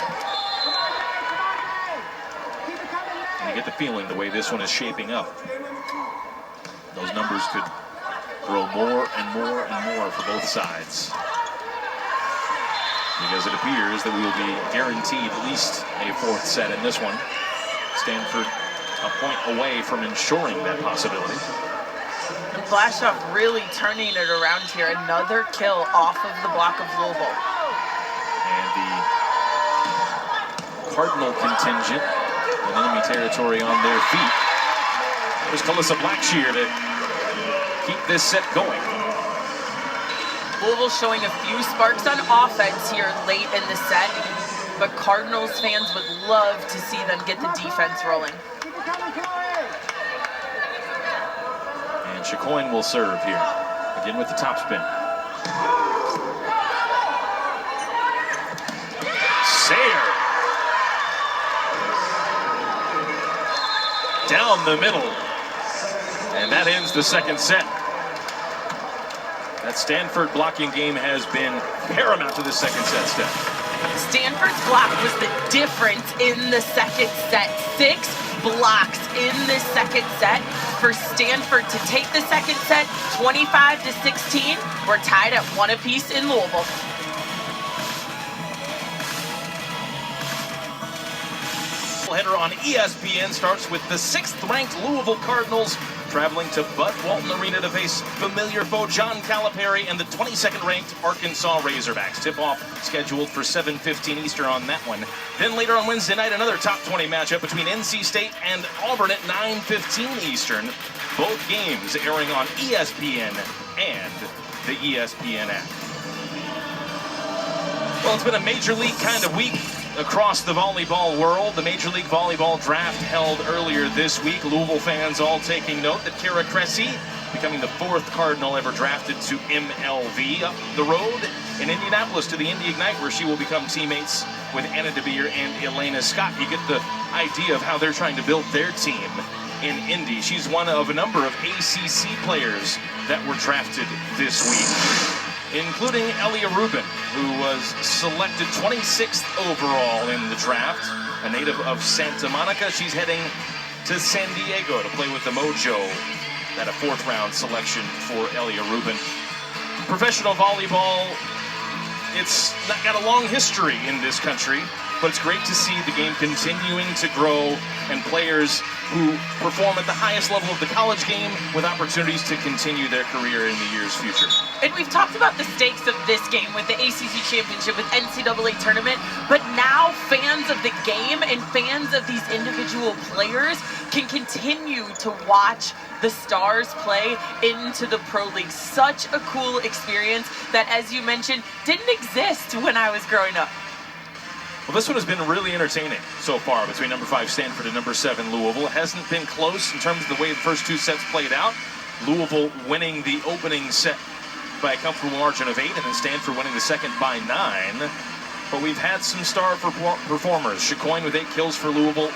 And you get the feeling the way this one is shaping up, those numbers could grow more and more and more for both sides, because it appears that we will be guaranteed at least a 4th set in this one. Stanford a point away from ensuring that possibility. And Blashoff really turning it around here. Another kill off of the block of Louisville. And the Cardinal contingent in enemy territory on their feet. There's Calissa Blackshear to keep this set going. Louisville showing a few sparks on offense here late in the set, but Cardinals fans would love to see them get the defense rolling. And Chicoine will serve here, again with the topspin. Sayer down the middle, and that ends the second set. That Stanford blocking game has been paramount to the second set, Steph. Stanford's block was the difference in the second set. 6 blocks in the second set for Stanford to take the second set 25-16. We're tied at 1 apiece in Louisville. Header on ESPN starts with the 6th-ranked Louisville Cardinals traveling to Bud Walton Arena to face familiar foe John Calipari and the 22nd-ranked Arkansas Razorbacks. Tip-off scheduled for 7:15 Eastern on that one. Then later on Wednesday night, another top 20 matchup between NC State and Auburn at 9:15 Eastern. Both games airing on ESPN and the ESPN app. Well, it's been a major league kind of week across the volleyball world. The Major League Volleyball draft held earlier this week. Louisville fans all taking note that Kara Cressy becoming the 4th Cardinal ever drafted to MLV. Up the road in Indianapolis to the Indy Ignite, where she will become teammates with Anna DeBeer and Elena Scott. You get the idea of how they're trying to build their team in Indy. She's one of a number of ACC players that were drafted this week, including Elia Rubin, who was selected 26th overall in the draft, a native of Santa Monica. She's heading to San Diego to play with the Mojo. That a 4th-round selection for Elia Rubin. Professional volleyball, it's not got a long history in this country, but it's great to see the game continuing to grow and players who perform at the highest level of the college game with opportunities to continue their career in the year's future. And we've talked about the stakes of this game with the ACC Championship, with NCAA Tournament, but now fans of the game and fans of these individual players can continue to watch the stars play into the Pro League. Such a cool experience that, as you mentioned, didn't exist when I was growing up. Well, this one has been really entertaining so far between number 5 Stanford and number 7 Louisville. It hasn't been close in terms of the way the first 2 sets played out. Louisville winning the opening set by a comfortable margin of 8, and then Stanford winning the second by 9. But we've had some star performers. Chicoine with 8 kills for Louisville,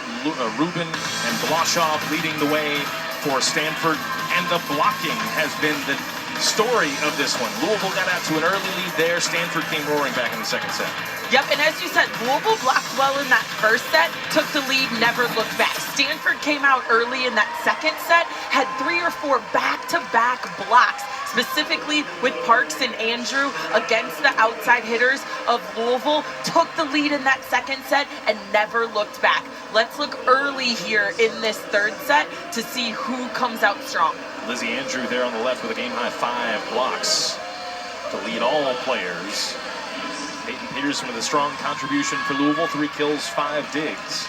Rubin and Blashoff leading the way for Stanford, and the blocking has been the story of this one. Louisville got out to an early lead there. Stanford came roaring back in the second set. Yep, and as you said, Louisville blocked well in that first set, took the lead, never looked back. Stanford came out early in that second set, had 3 or 4 back-to-back blocks, specifically with Parks and Andrew against the outside hitters of Louisville, took the lead in that second set and never looked back. Let's look early here in this third set to see who comes out strong. Lizzie Andrew there on the left with a game-high 5 blocks to lead all players. Peyton Peterson with a strong contribution for Louisville, 3 kills, 5 digs.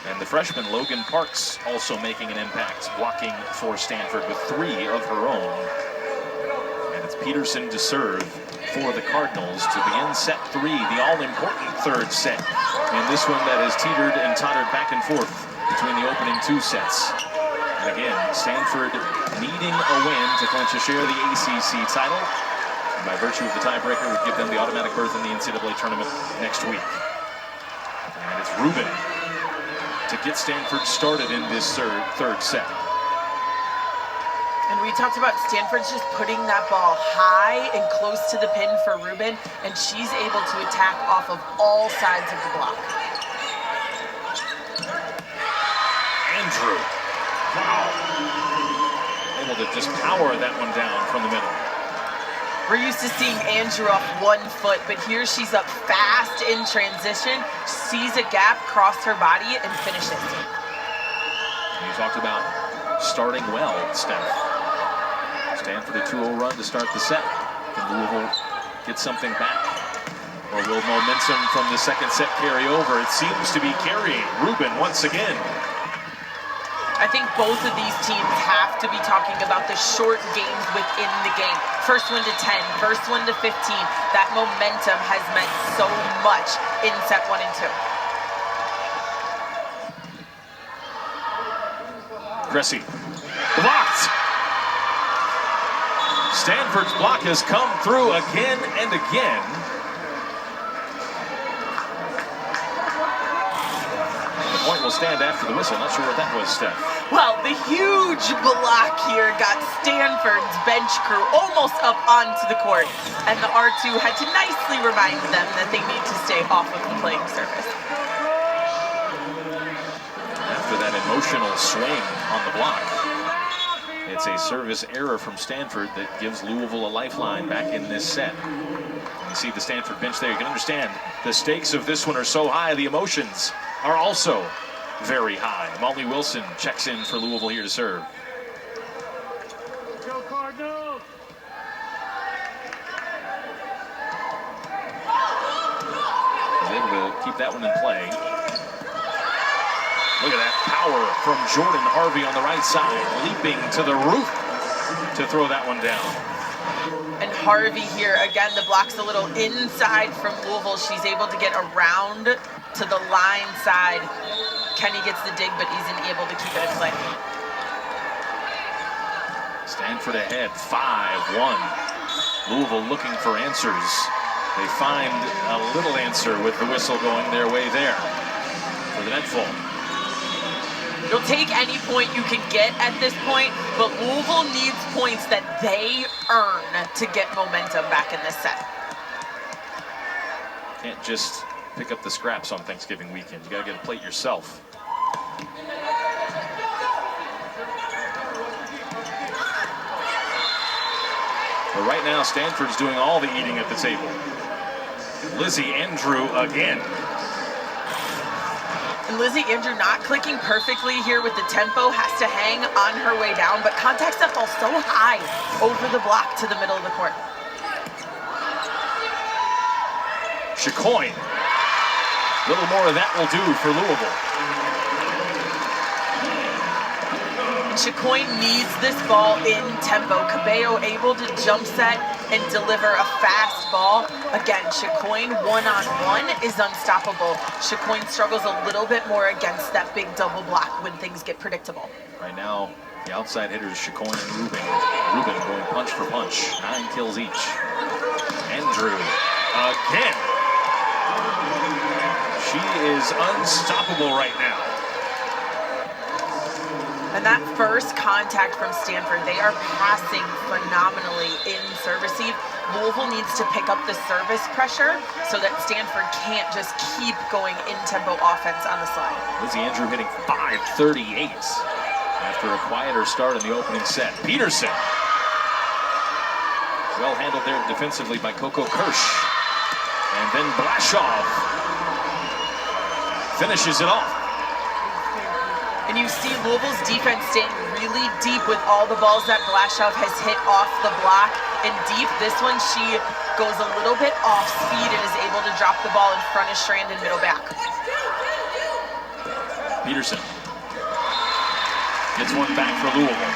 And the freshman Logan Parks also making an impact, blocking for Stanford with 3 of her own. And it's Peterson to serve for the Cardinals to begin set 3, the all-important third set. And this one that has teetered and tottered back and forth between the opening 2 sets. And again, Stanford needing a win to clinch a share of the ACC title. And by virtue of the tiebreaker, would give them the automatic berth in the NCAA tournament next week. And it's Rubin to get Stanford started in this third set. And we talked about Stanford's just putting that ball high and close to the pin for Rubin, and she's able to attack off of all sides of the block. Andrew, wow. Able to just power that one down from the middle. We're used to seeing Andrew off 1 foot, but here she's up fast in transition, sees a gap, cross her body, and finishes. You talked about starting well, Steph. Stanford a 2-0 run to start the set. Can Louisville get something back? Or will momentum from the second set carry over? It seems to be carrying. Rubin once again. I think both of these teams have to be talking about the short games within the game. First one to 10, first one to 15. That momentum has meant so much in set 1 and 2. Cressy blocked. Stanford's block has come through again and again. The point will stand after the whistle. Not sure what that was, Steph. Well, the huge block here got Stanford's bench crew almost up onto the court, and the R2 had to nicely remind them that they need to stay off of the playing surface. After that emotional swing on the block, it's a service error from Stanford that gives Louisville a lifeline back in this set. You see the Stanford bench there. You can understand the stakes of this one are so high. The emotions are also very high. Molly Wilson checks in for Louisville here to serve. Go Cardinals! He's able to keep that one in play. Look at that power from Jordan Harvey on the right side, leaping to the roof to throw that one down. And Harvey here, again, the block's a little inside from Louisville. She's able to get around to the line side. Kenny gets the dig, but isn't able to keep it in play. Stanford ahead, 5-1. Louisville looking for answers. They find a little answer with the whistle going their way there for the net fall. You'll take any point you can get at this point, but Louisville needs points that they earn to get momentum back in this set. Can't just pick up the scraps on Thanksgiving weekend. You gotta get a plate yourself. But right now, Stanford's doing all the eating at the table. Lizzie Andrew again. And Lizzie Andrew not clicking perfectly here with the tempo, has to hang on her way down, but contacts that ball so high over the block to the middle of the court. Chicoine. A little more of that will do for Louisville. Chicoine needs this ball in tempo. Cabello able to jump set and deliver a fast ball. Again, Chicoine one-on-one is unstoppable. Chicoine struggles a little bit more against that big double block when things get predictable. Right now, the outside hitters, Chicoine and Rubin. Rubin going punch for punch, 9 kills each. Andrew again. She is unstoppable right now. And that first contact from Stanford, they are passing phenomenally in serve receive. Louisville needs to pick up the service pressure so that Stanford can't just keep going in-tempo offense on the slide. Lizzie Andrew hitting 538 after a quieter start in the opening set. Peterson. Well handled there defensively by Coco Kirsch. And then Blashoff finishes it off. And you see Louisville's defense staying really deep with all the balls that Blashoff has hit off the block. And deep, this one, she goes a little bit off speed and is able to drop the ball in front of Strand and middle back. Peterson gets one back for Louisville.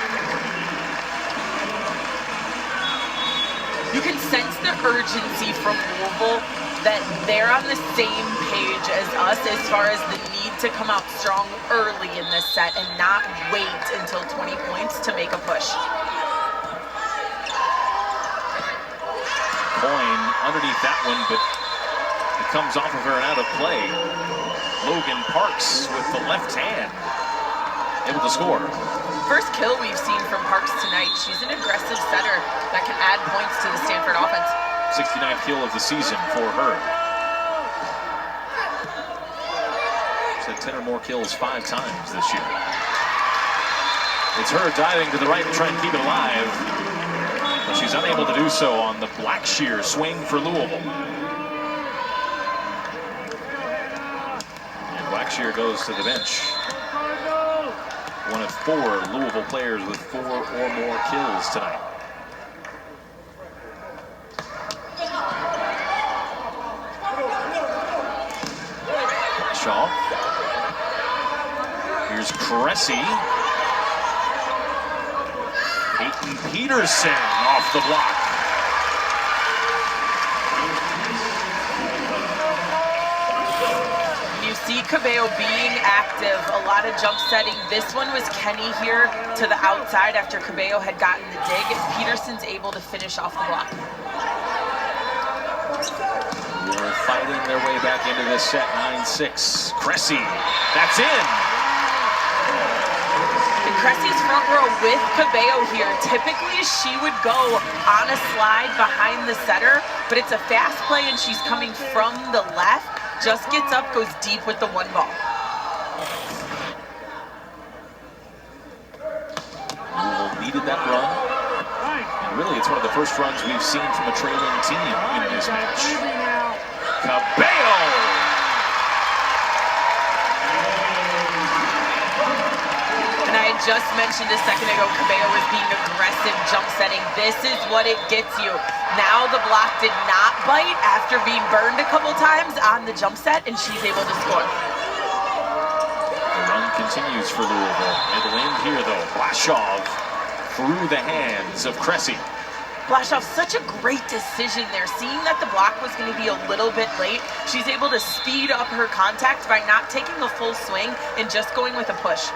You can sense the urgency from Louisville that they're on the same page as us as far as the need to come out strong early in this set and not wait until 20 points to make a push. Coin underneath that one, but it comes off of her and out of play. Logan Parks with the left hand, able to score. First kill we've seen from Parks tonight. She's an aggressive setter that can add points to the Stanford offense. 69th kill of the season for her. She's had 10 or more kills 5 times this year. It's her diving to the right to try and keep it alive, but she's unable to do so on the black shear swing for Louisville. And black shear goes to the bench. One of 4 Louisville players with 4 or more kills tonight. Shaw. Here's Cressy. Peyton Peterson off the block. You see Cabello being active, a lot of jump setting. This one was Kenny here to the outside after Cabello had gotten the dig. Peterson's able to finish off the block. They're fighting their way back into this set, 9-6. Cressy, that's in. And Cressy's front row with Cabello here. Typically, she would go on a slide behind the setter, but it's a fast play and she's coming from the left. Just gets up, goes deep with the 1 ball. Louisville needed that run. And really, it's one of the first runs we've seen from a trailing team in this match. Cabello! And I had just mentioned a second ago, Cabello was being aggressive jump setting. This is what it gets you. Now the block did not bite after being burned a couple times on the jump set, and she's able to score. The run continues for Louisville. It'll end here, though. Blashoff through the hands of Cressy. Blashoff, such a great decision there. Seeing that the block was going to be a little bit late, she's able to speed up her contact by not taking the full swing and just going with a push.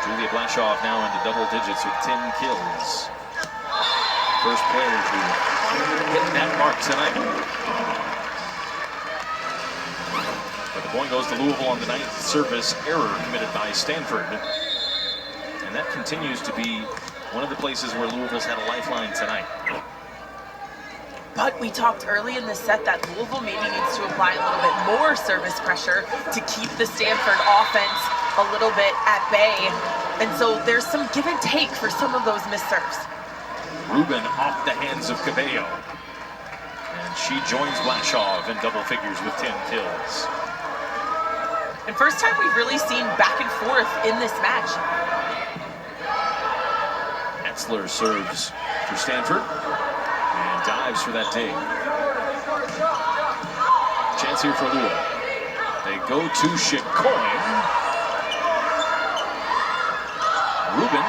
Julia Blashoff now into double digits with 10 kills. First player to hit that mark tonight. But the point goes to Louisville on the 9th service error committed by Stanford. And that continues to be one of the places where Louisville's had a lifeline tonight. But we talked early in the set that Louisville maybe needs to apply a little bit more service pressure to keep the Stanford offense a little bit at bay. And so there's some give and take for some of those missed serves. Rubin off the hands of Cabello. And she joins Blashoff in double figures with 10 kills. And first time we've really seen back and forth in this match. Etzler serves for Stanford and dives for that dig. Chance here for Louisville. They go to Chicoine. Rubin.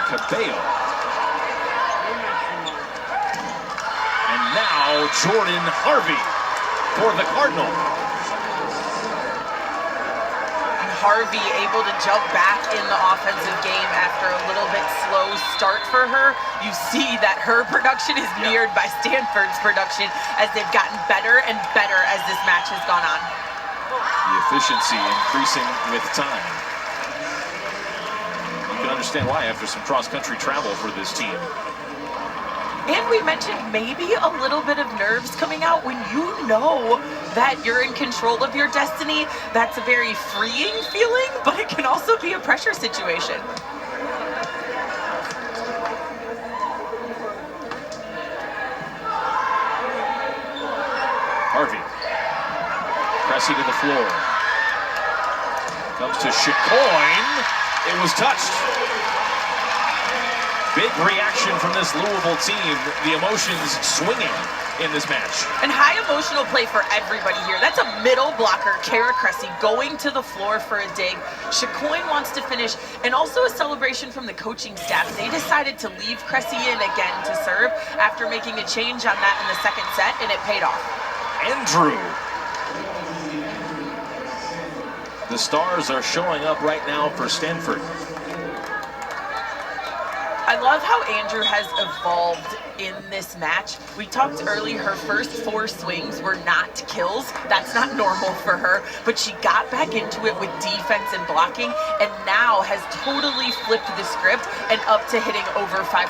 Cabello. And now Jordan Harvey for the Cardinal. Harvey able to jump back in the offensive game after a little bit slow start for her. You see that her production is mirrored by Stanford's production as they've gotten better and better as this match has gone on. The efficiency increasing with time. You can understand why after some cross-country travel for this team. And we mentioned maybe a little bit of nerves coming out when you know that you're in control of your destiny. That's a very freeing feeling, but it can also be a pressure situation. Harvey. Cressy to the floor. Comes to Chicoine. It was touched. Big reaction from this Louisville team. The emotions swinging in this match. And high emotional play for everybody here. That's a middle blocker, Kara Cressy, going to the floor for a dig. Chicoine wants to finish, and also a celebration from the coaching staff. They decided to leave Cressy in again to serve after making a change on that in the second set, and it paid off. Andrew. The stars are showing up right now for Stanford. I love how Andrew has evolved in this match. We talked earlier, her first 4 swings were not kills. That's not normal for her, but she got back into it with defense and blocking, and now has totally flipped the script and up to hitting over 500,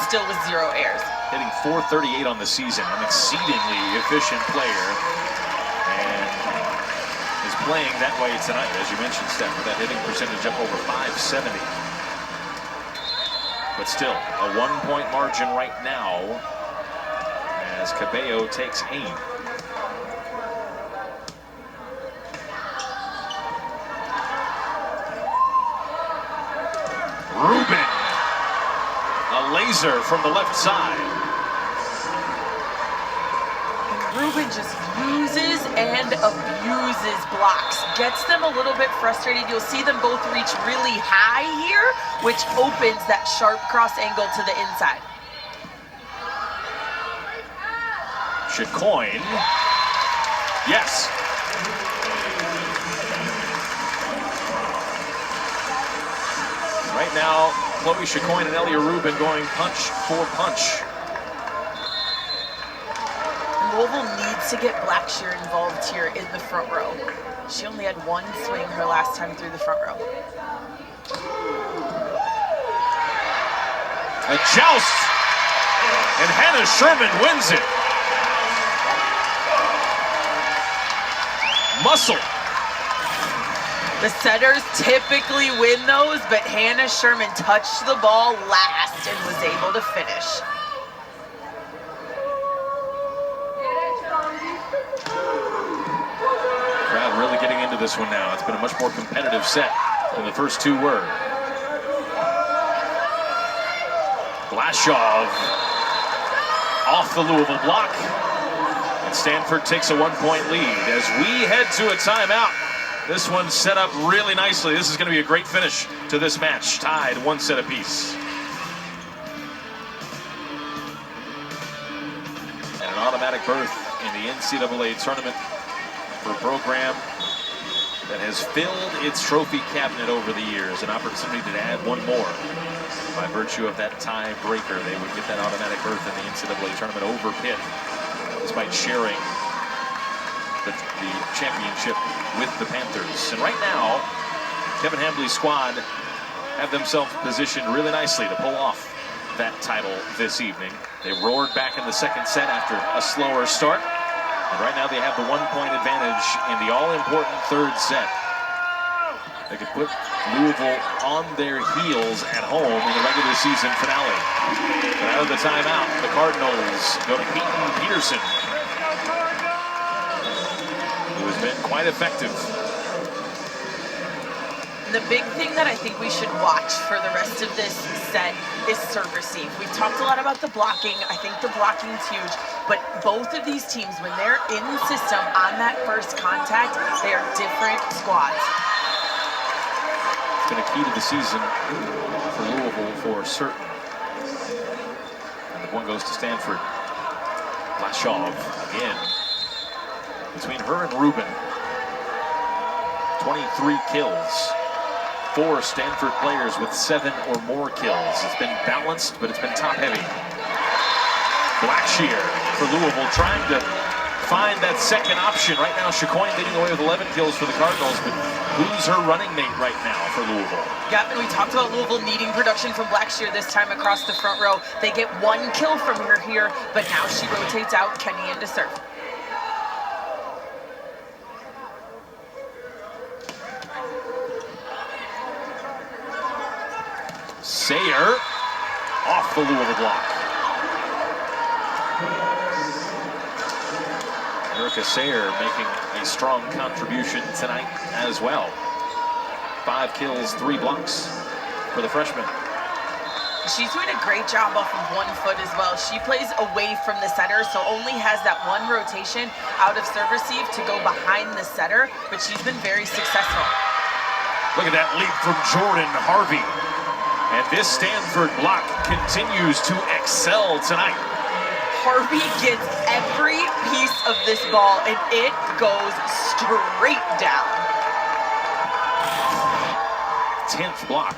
still with 0 errors. Hitting .438 on the season, an exceedingly efficient player, and is playing that way tonight, as you mentioned, Steph, with that hitting percentage up over 570. But still, a 1-point margin right now as Cabello takes aim. Rubin, a laser from the left side. And Rubin just uses and abuses blocks, gets them a little bit frustrated. You'll see them both reach really high here, which opens that sharp cross angle to the inside. Chicoine, yes. Right now, Chloe Chicoine and Elia Rubin going punch for punch. Louisville needs to get Blackshear involved here in the front row. She only had 1 swing her last time through the front row. A joust, and Hannah Sherman wins it. Muscle. The setters typically win those, but Hannah Sherman touched the ball last and was able to finish. Crowd really getting into this one now. It's been a much more competitive set than the first 2 were. Blashaw off the Louisville block. And Stanford takes a 1-point lead as we head to a timeout. This one's set up really nicely. This is going to be a great finish to this match. Tied 1 set apiece. And an automatic berth in the NCAA tournament for a program that has filled its trophy cabinet over the years. An opportunity to add 1 more. By virtue of that tiebreaker, they would get that automatic berth in the NCAA tournament over Pitt, despite sharing the championship with the Panthers. And right now, Kevin Hambly's squad have themselves positioned really nicely to pull off that title this evening. They roared back in the second set after a slower start. And right now they have the 1-point advantage in the all-important third set. They could put Louisville on their heels at home in the regular season finale. But out of the timeout, the Cardinals go to Peyton Peterson, who has been quite effective. The big thing that I think we should watch for the rest of this set is serve receive. We've talked a lot about the blocking. I think the blocking's huge, but both of these teams, when they're in the system on that first contact, they are different squads. It's been a key to the season for Louisville for certain. And the one goes to Stanford. Blashaw again. Between her and Rubin, 23 kills. 4 Stanford players with 7 or more kills. It's been balanced, but it's been top-heavy. Blackshear for Louisville trying to find that second option. Right now, Chicoine leading away with 11 kills for the Cardinals, but who's her running mate right now for Louisville? Yeah, and we talked about Louisville needing production from Blackshear this time across the front row. They get 1 kill from her here, but now she rotates out Kenny into serve. Sayer off the Louisville block. Erica Sayer making a strong contribution tonight as well. 5 kills, 3 blocks for the freshman. She's doing a great job off of 1 foot as well. She plays away from the setter, so only has that 1 rotation out of serve receive to go behind the setter, but she's been very successful. Look at that leap from Jordan Harvey. And this Stanford block continues to excel tonight. Harvey gets every piece of this ball, and it goes straight down. 10th block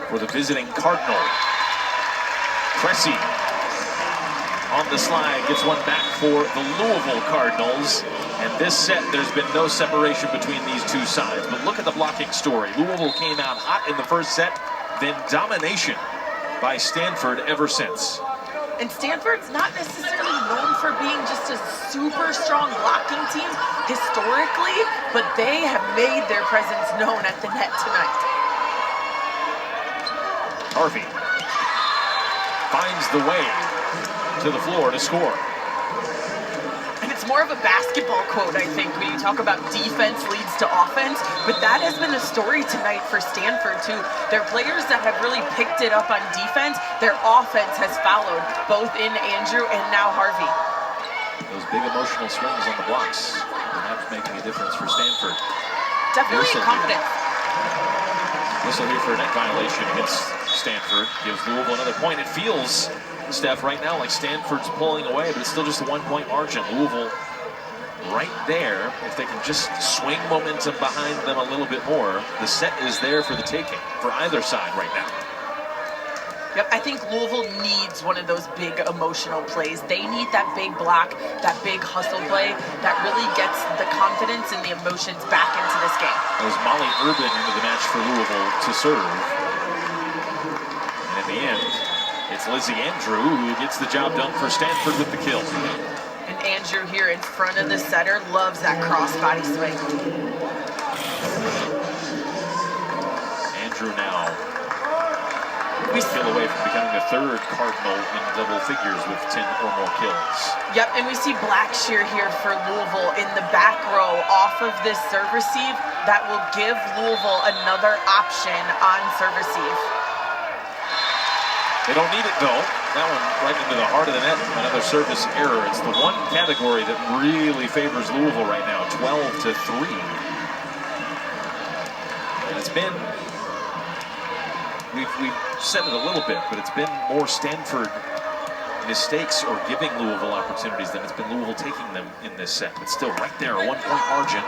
for the visiting Cardinal. Cressy on the slide gets one back for the Louisville Cardinals. And this set, there's been no separation between these two sides. But look at the blocking story. Louisville came out hot in the first set, then domination by Stanford ever since. And Stanford's not necessarily known for being just a super strong blocking team historically, but they have made their presence known at the net tonight. Harvey finds the way to the floor to score. And it's more of a basketball quote, I think, when you talk about defense leads to offense, but that has been a story tonight for Stanford too. Their players that have really picked it up on defense, their offense has followed, both in Andrew and now Harvey. Those big emotional swings on the blocks, perhaps making a difference for Stanford. Definitely confidence. Whistle here for a net violation against Stanford. Gives Louisville another point. It feels, Steph, right now like Stanford's pulling away, but it's still just a 1-point margin. Louisville right there. If they can just swing momentum behind them a little bit more, the set is there for the taking for either side right now. Yep, I think Louisville needs one of those big emotional plays. They need that big block, that big hustle play that really gets the confidence and the emotions back into this game. That was Molly Urban into the match for Louisville to serve. And in the end, it's Lizzie Andrew who gets the job done for Stanford with the kill. And Andrew here in front of the setter loves that cross-body swing. Andrew now we still away from becoming the 3rd Cardinal in double figures with 10 or more kills. Yep, and we see Blackshear here for Louisville in the back row off of this serve receive. That will give Louisville another option on serve receive. They don't need it though. That one right into the heart of the net. Another service error. It's the one category that really favors Louisville right now. 12-3. And it's been, we've said it a little bit, but it's been more Stanford mistakes or giving Louisville opportunities than it's been Louisville taking them in this set. But still right there, a 1-point margin.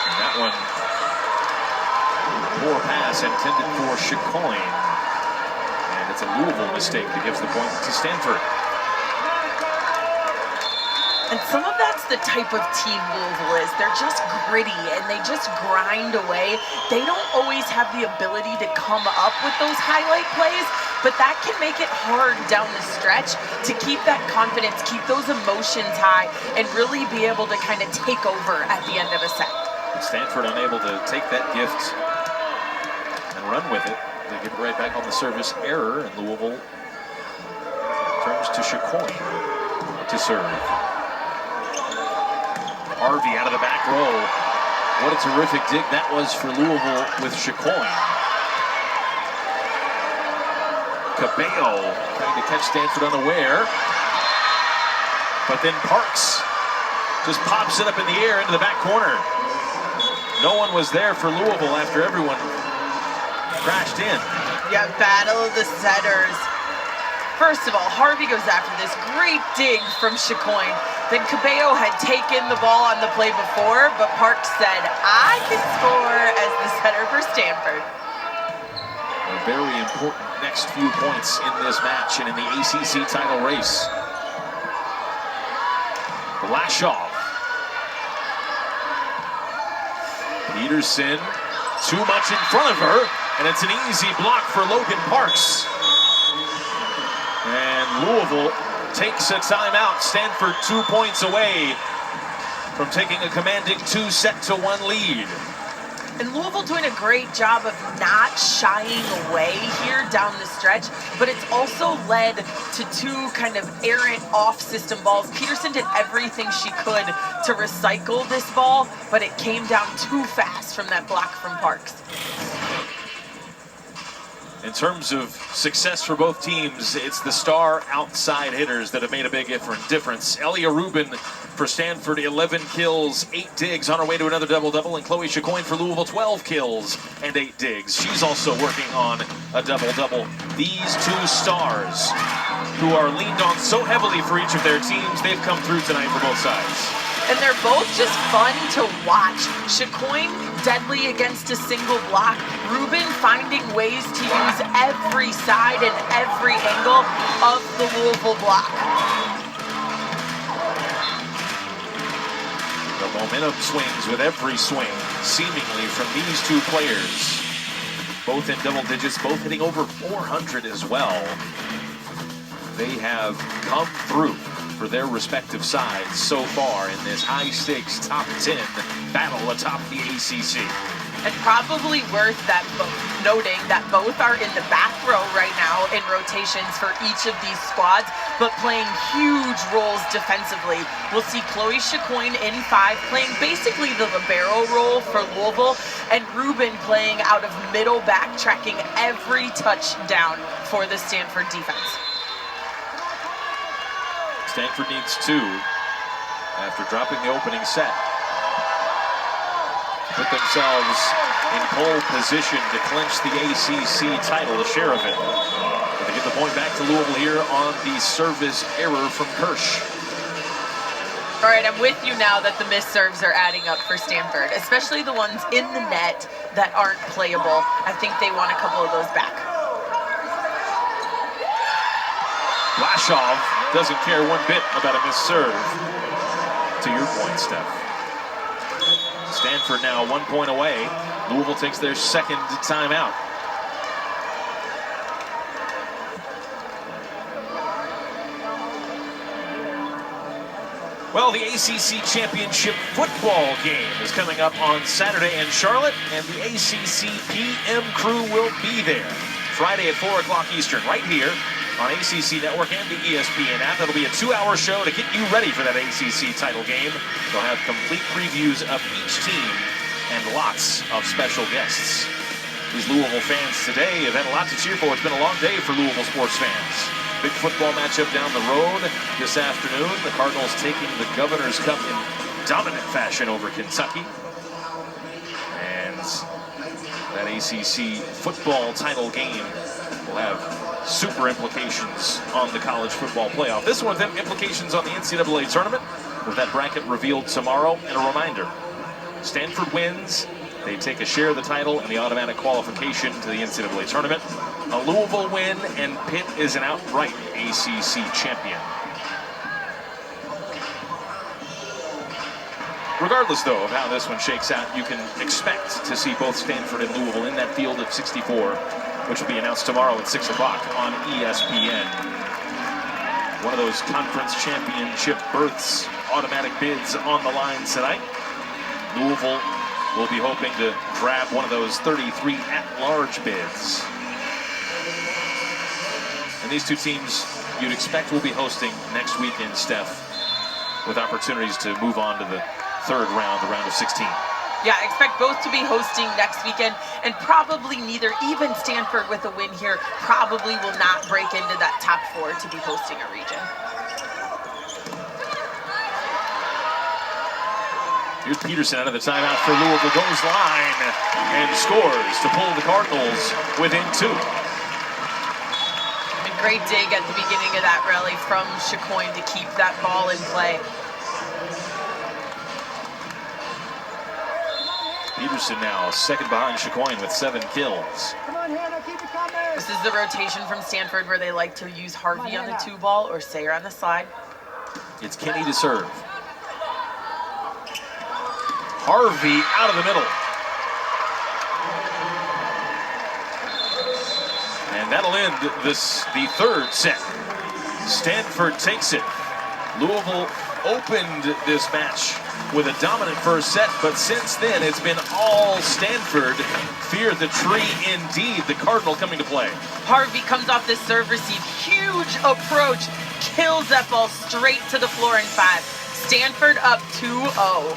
And that one, poor pass intended for Chicoine. And it's a Louisville mistake that gives the point to Stanford. And some of that's the type of team Louisville is. They're just gritty and they just grind away. They don't always have the ability to come up with those highlight plays, but that can make it hard down the stretch to keep that confidence, keep those emotions high, and really be able to kind of take over at the end of a set. Stanford unable to take that gift and run with it. They give it right back on the service error, and Louisville turns to Chicoine to serve. Harvey out of the back row. What a terrific dig that was for Louisville with Chicoine. Cabello trying to catch Stanford unaware. But then Parks just pops it up in the air into the back corner. No one was there for Louisville after everyone crashed in. Yeah, battle of the setters. First of all, Harvey goes after this great dig from Chicoine. Then Cabello had taken the ball on the play before, but Parks said, I can score as the setter for Stanford. A very important next few points in this match and in the ACC title race. Blashoff. Peterson, too much in front of her, and it's an easy block for Logan Parks. And Louisville takes a timeout. Stanford 2 points away from taking a commanding 2-1 lead. And Louisville doing a great job of not shying away here down the stretch, but it's also led to two kind of errant off-system balls. Peterson did everything she could to recycle this ball, but it came down too fast from that block from Parks. In terms of success for both teams, it's the star outside hitters that have made a big difference. Elia Rubin for Stanford, 11 kills, 8 digs, on her way to another double-double, and Chloe Chicoine for Louisville, 12 kills and 8 digs. She's also working on a double-double. These two stars, who are leaned on so heavily for each of their teams, they've come through tonight for both sides. And they're both just fun to watch. Chicoine deadly against a single block. Rubin finding ways to use every side and every angle of the Louisville block. The momentum swings with every swing, seemingly from these two players. Both in double digits, both hitting over 400 as well. They have come through for their respective sides so far in this high-stakes top 10 battle atop the ACC. And probably worth that noting that both are in the back row right now in rotations for each of these squads, but playing huge roles defensively. We'll see Chloe Chicoine in 5 playing basically the libero role for Louisville, and Rubin playing out of middle back, tracking every touchdown for the Stanford defense. Stanford needs 2 after dropping the opening set. Put themselves in pole position to clinch the ACC title, a share of it. But they get the point back to Louisville here on the service error from Kirsch. All right, I'm with you now that the missed serves are adding up for Stanford, especially the ones in the net that aren't playable. I think they want a couple of those back. Blashoff doesn't care one bit about a missed serve. To your point, Steph. Stanford now 1 point away. Louisville takes their second timeout. Well, the ACC Championship football game is coming up on Saturday in Charlotte, and the ACC PM crew will be there Friday at 4 o'clock Eastern, right here on ACC Network and the ESPN app. It'll be a 2-hour show to get you ready for that ACC title game. They'll have complete previews of each team and lots of special guests. These Louisville fans today have had a lot to cheer for. It's been a long day for Louisville sports fans. Big football matchup down the road this afternoon. The Cardinals taking the Governor's Cup in dominant fashion over Kentucky. And that ACC football title game will have super implications on the college football playoff. This one with them implications on the NCAA tournament, with that bracket revealed tomorrow. And a reminder, Stanford wins, they take a share of the title and the automatic qualification to the NCAA tournament. A Louisville win, and Pitt is an outright ACC champion. Regardless, though, of how this one shakes out, you can expect to see both Stanford and Louisville in that field of 64, which will be announced tomorrow at 6 o'clock on ESPN. One of those conference championship berths, automatic bids on the line tonight. Louisville will be hoping to grab one of those 33 at-large bids. And these two teams you'd expect will be hosting next weekend, Steph, with opportunities to move on to the third round, the round of 16. Yeah, I expect both to be hosting next weekend, and probably neither, even Stanford with a win here, probably will not break into that top 4 to be hosting a region. Here's Peterson out of the timeout for Louisville, goes line and scores to pull the Cardinals within 2. A great dig at the beginning of that rally from Chicoine to keep that ball in play. Peterson now second behind Chicoine with 7 kills. Come on, Hannah, keep it coming. This is the rotation from Stanford where they like to use Harvey on the 2-ball or Sayer on the slide. It's Kinney to serve. Harvey out of the middle. And that'll end the third set. Stanford takes it. Louisville opened this match with a dominant first set, but since then it's been all Stanford. Fear the tree indeed. The Cardinal coming to play. Harvey comes off this serve receive. Huge approach. Kills that ball straight to the floor in 5. Stanford up 2-0.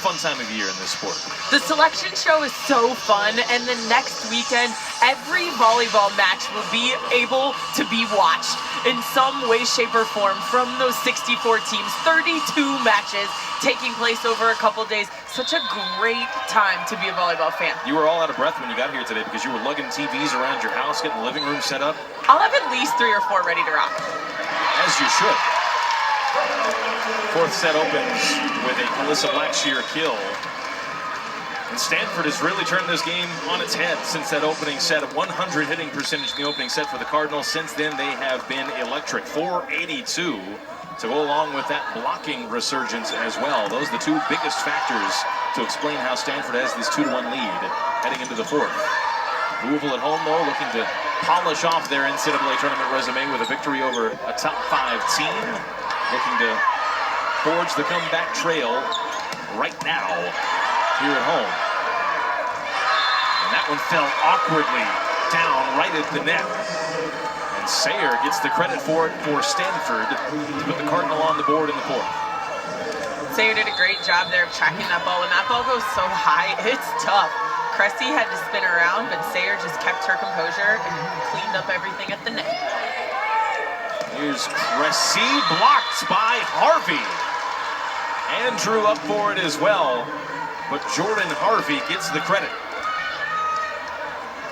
Fun time of year in this sport. The selection show is so fun, and the next weekend, every volleyball match will be able to be watched in some way, shape, or form from those 64 teams. 32 matches taking place over a couple days. Such a great time to be a volleyball fan. You were all out of breath when you got here today because you were lugging TVs around your house, getting the living room set up. I'll have at least 3 or 4 ready to rock. As you should. Fourth set opens with a Calissa Blackshear kill. And Stanford has really turned this game on its head since that opening set. A 100 hitting percentage in the opening set for the Cardinals. Since then, they have been electric. 482 to go along with that blocking resurgence as well. Those are the 2 biggest factors to explain how Stanford has this 2-1 lead heading into the 4th. Louisville at home, though, looking to polish off their NCAA tournament resume with a victory over a top 5 team. Looking to forge the comeback trail right now here at home. And that one fell awkwardly down right at the net. And Sayer gets the credit for it for Stanford to put the Cardinal on the board in the 4th. Sayer did a great job there of tracking that ball. When that ball goes so high, it's tough. Cressy had to spin around, but Sayer just kept her composure and cleaned up everything at the net. Here's Cressy, blocked by Harvey. Andrew up for it as well, but Jordan Harvey gets the credit.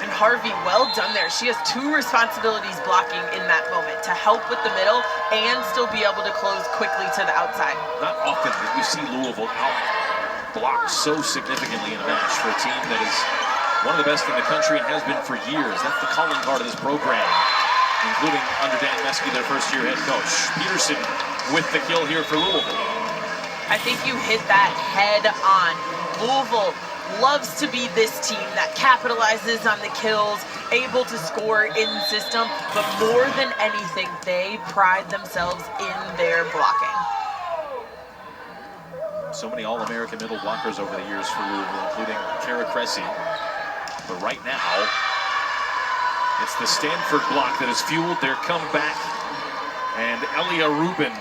And Harvey, well done there. She has 2 responsibilities blocking in that moment, to help with the middle and still be able to close quickly to the outside. Not often that you see Louisville out blocked so significantly in a match for a team that is one of the best in the country and has been for years. That's the calling card of this program, including under Dan Meske, their first-year head coach. Peterson with the kill here for Louisville. I think you hit that head on. Louisville loves to be this team that capitalizes on the kills, able to score in system, but more than anything, they pride themselves in their blocking. So many All-American middle blockers over the years for Louisville, including Kara Cressy. But right now, it's the Stanford block that has fueled their comeback. And Elia Rubin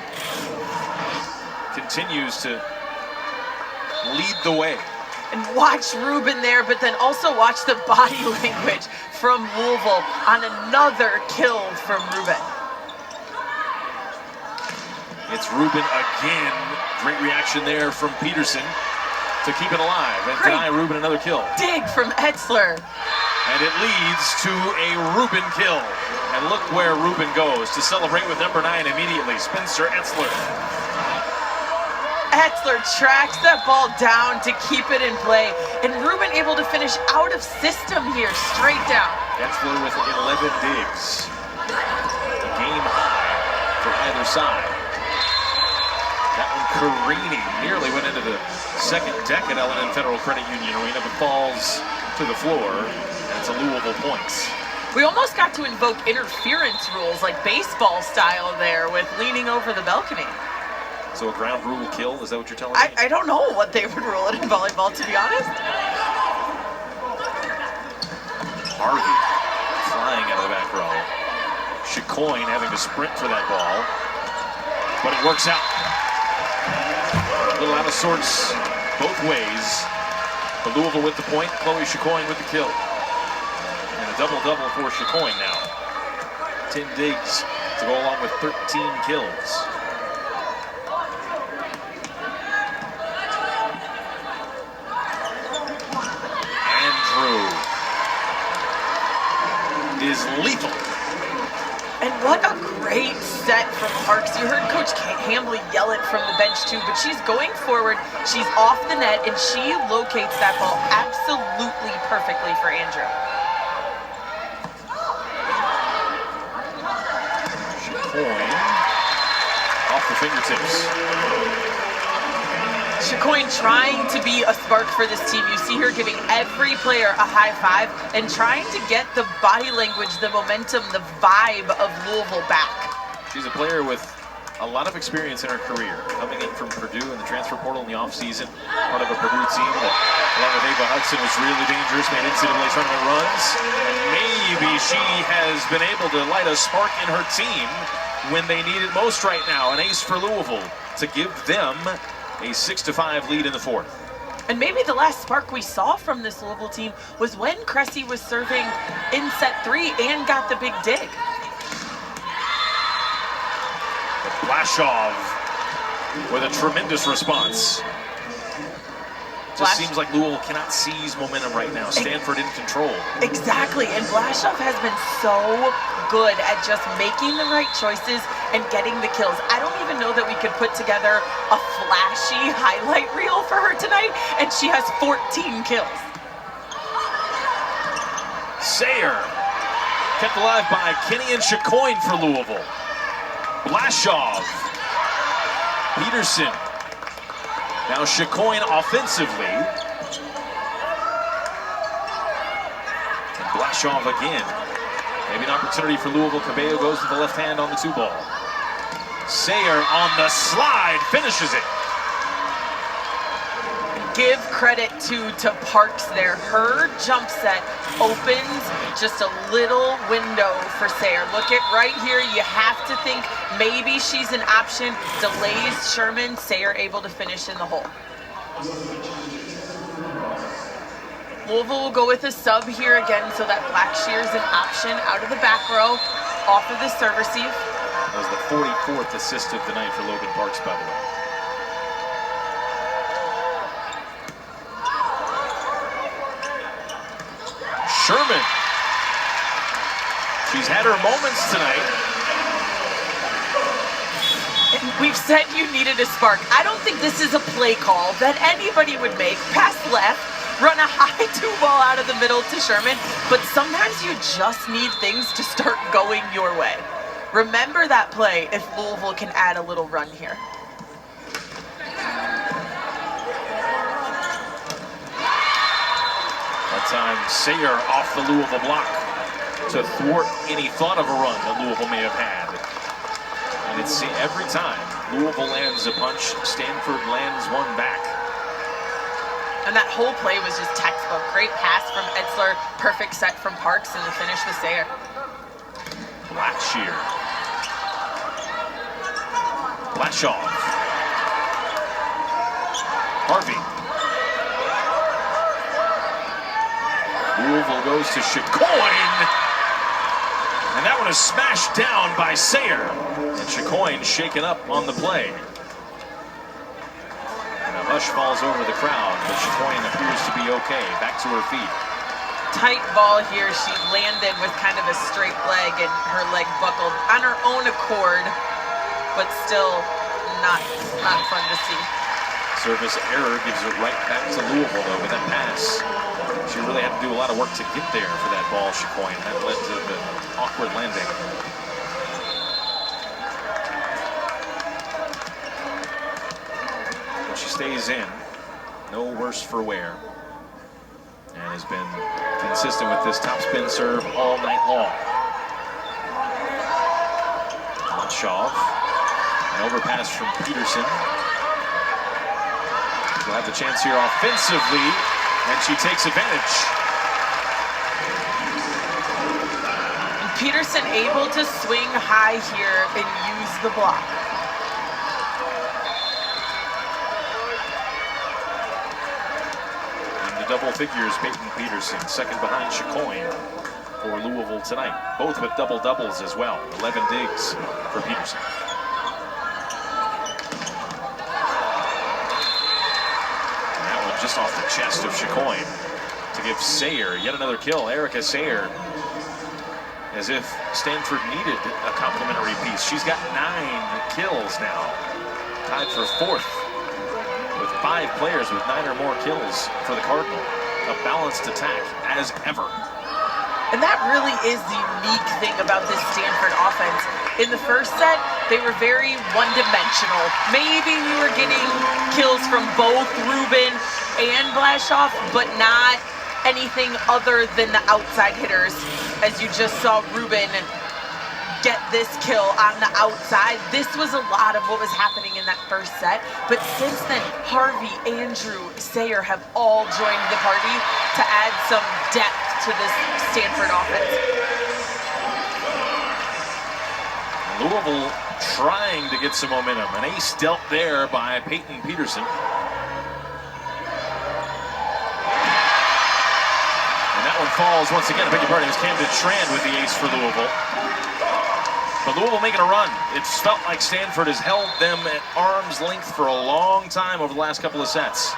continues to lead the way. And watch Rubin there, but then also watch the body language from Louisville on another kill from Rubin. It's Rubin again. Great reaction there from Peterson to keep it alive and deny Rubin another kill. Dig from Etzler. And it leads to a Rubin kill. And look where Rubin goes to celebrate with number 9 immediately, Spencer Etzler. Etzler tracks that ball down to keep it in play. And Rubin able to finish out of system here, straight down. Etzler with 11 digs. A game high for either side. That one careening, nearly went into the second deck at L&N Federal Credit Union Arena, but falls to the floor, and it's a Louisville points. We almost got to invoke interference rules like baseball style there with leaning over the balcony. So a ground rule kill, is that what you're telling me? I don't know what they would rule it in volleyball, to be honest. Harvey flying out of the back row. Chicoine having to sprint for that ball, but it works out. A little out of sorts both ways. But Louisville with the point, Chloe Chicoine with the kill. And a double-double for Chicoine now. 10 digs to go along with 13 kills. Andrew is lethal. And what a great set from Parks. You heard Coach Hambly yell it from the bench too, but she's going forward, she's off the net, and she locates that ball absolutely perfectly for Andrew. Chicoine off the fingertips. Chicoine trying to be a spark for this team. You see her giving every player a high five and trying to get the body language, the momentum, the vibe of Louisville back. She's a player with a lot of experience in her career, coming in from Purdue in the transfer portal in the offseason, part of a Purdue team that, along with Ava Hudson, was really dangerous, made NCAA tournament runs, and maybe she has been able to light a spark in her team when they need it most right now. An ace for Louisville to give them a 6-5 lead in the fourth. And maybe the last spark we saw from this Louisville team was when Cressy was serving in set 3 and got the big dig. Blashoff with a tremendous response. Just seems like Louisville cannot seize momentum right now. Stanford in control. Exactly, and Blashoff has been so good at just making the right choices and getting the kills. I don't even know that we could put together a flashy highlight reel for her tonight, and she has 14 kills. Sayer kept alive by Kenny and Chicoine for Louisville. Blashoff, Peterson, now Chicoine offensively, and Blashoff again. Maybe an opportunity for Louisville. Cabello goes to the left hand on the 2-ball. Sayer on the slide, finishes it. Give credit to Parks there. Her jump set opens just a little window for Sayer. Look at right here. You have to think maybe she's an option. Delays Sherman. Sayer able to finish in the hole. Louisville will go with a sub here again so that Blackshear is an option out of the back row off of the serve receive. That was the 44th assist of the night for Logan Parks, by the way. Sherman. She's had her moments tonight. We've said you needed a spark. I don't think this is a play call that anybody would make. Pass left, run a high 2-ball out of the middle to Sherman, but sometimes you just need things to start going your way. Remember that play if Louisville can add a little run here. Time Sayer off the Louisville block to thwart any thought of a run that Louisville may have had. And it's every time Louisville lands a punch, Stanford lands one back. And that whole play was just textbook. Great pass from Etzler, perfect set from Parks, and the finish with Sayer. Blackshear. Blashoff. Harvey. Louisville goes to Chicoine, and that one is smashed down by Sayer. And Chicoine shaken up on the play. And a hush falls over the crowd, but Chicoine appears to be okay, back to her feet. Tight ball here. She landed with kind of a straight leg, and her leg buckled on her own accord, but still not fun to see. Service error gives it right back to Louisville, though, with that pass. She really had to do a lot of work to get there for that ball, Chicoine. That led to the awkward landing. But she stays in. No worse for wear. And has been consistent with this top spin serve all night long. Blashoff. An overpass from Peterson. She'll have the chance here offensively. And she takes advantage. And Peterson able to swing high here and use the block. In the double figures, Peyton Peterson, second behind Chicoine for Louisville tonight. Both with double doubles as well. 11 digs for Peterson. Just off the chest of Chicoine to give Sayer yet another kill. Erica Sayer, as if Stanford needed a complimentary piece. She's got 9 kills now, tied for 4th with 5 players with 9 or more kills for the Cardinal. A balanced attack as ever. And that really is the unique thing about this Stanford offense. In the first set, they were very one-dimensional. Maybe we were getting kills from both Rubin and Blashoff, but not anything other than the outside hitters. As you just saw Rubin get this kill on the outside. This was a lot of what was happening in that first set. But since then, Harvey, Andrew, Sayer have all joined the party to add some depth to this Stanford offense. Louisville trying to get some momentum. An ace dealt there by Peyton Peterson. And that one falls once again. I beg your pardon, it was Camden Tran with the ace for Louisville. But Louisville making a run. It's felt like Stanford has held them at arm's length for a long time over the last couple of sets.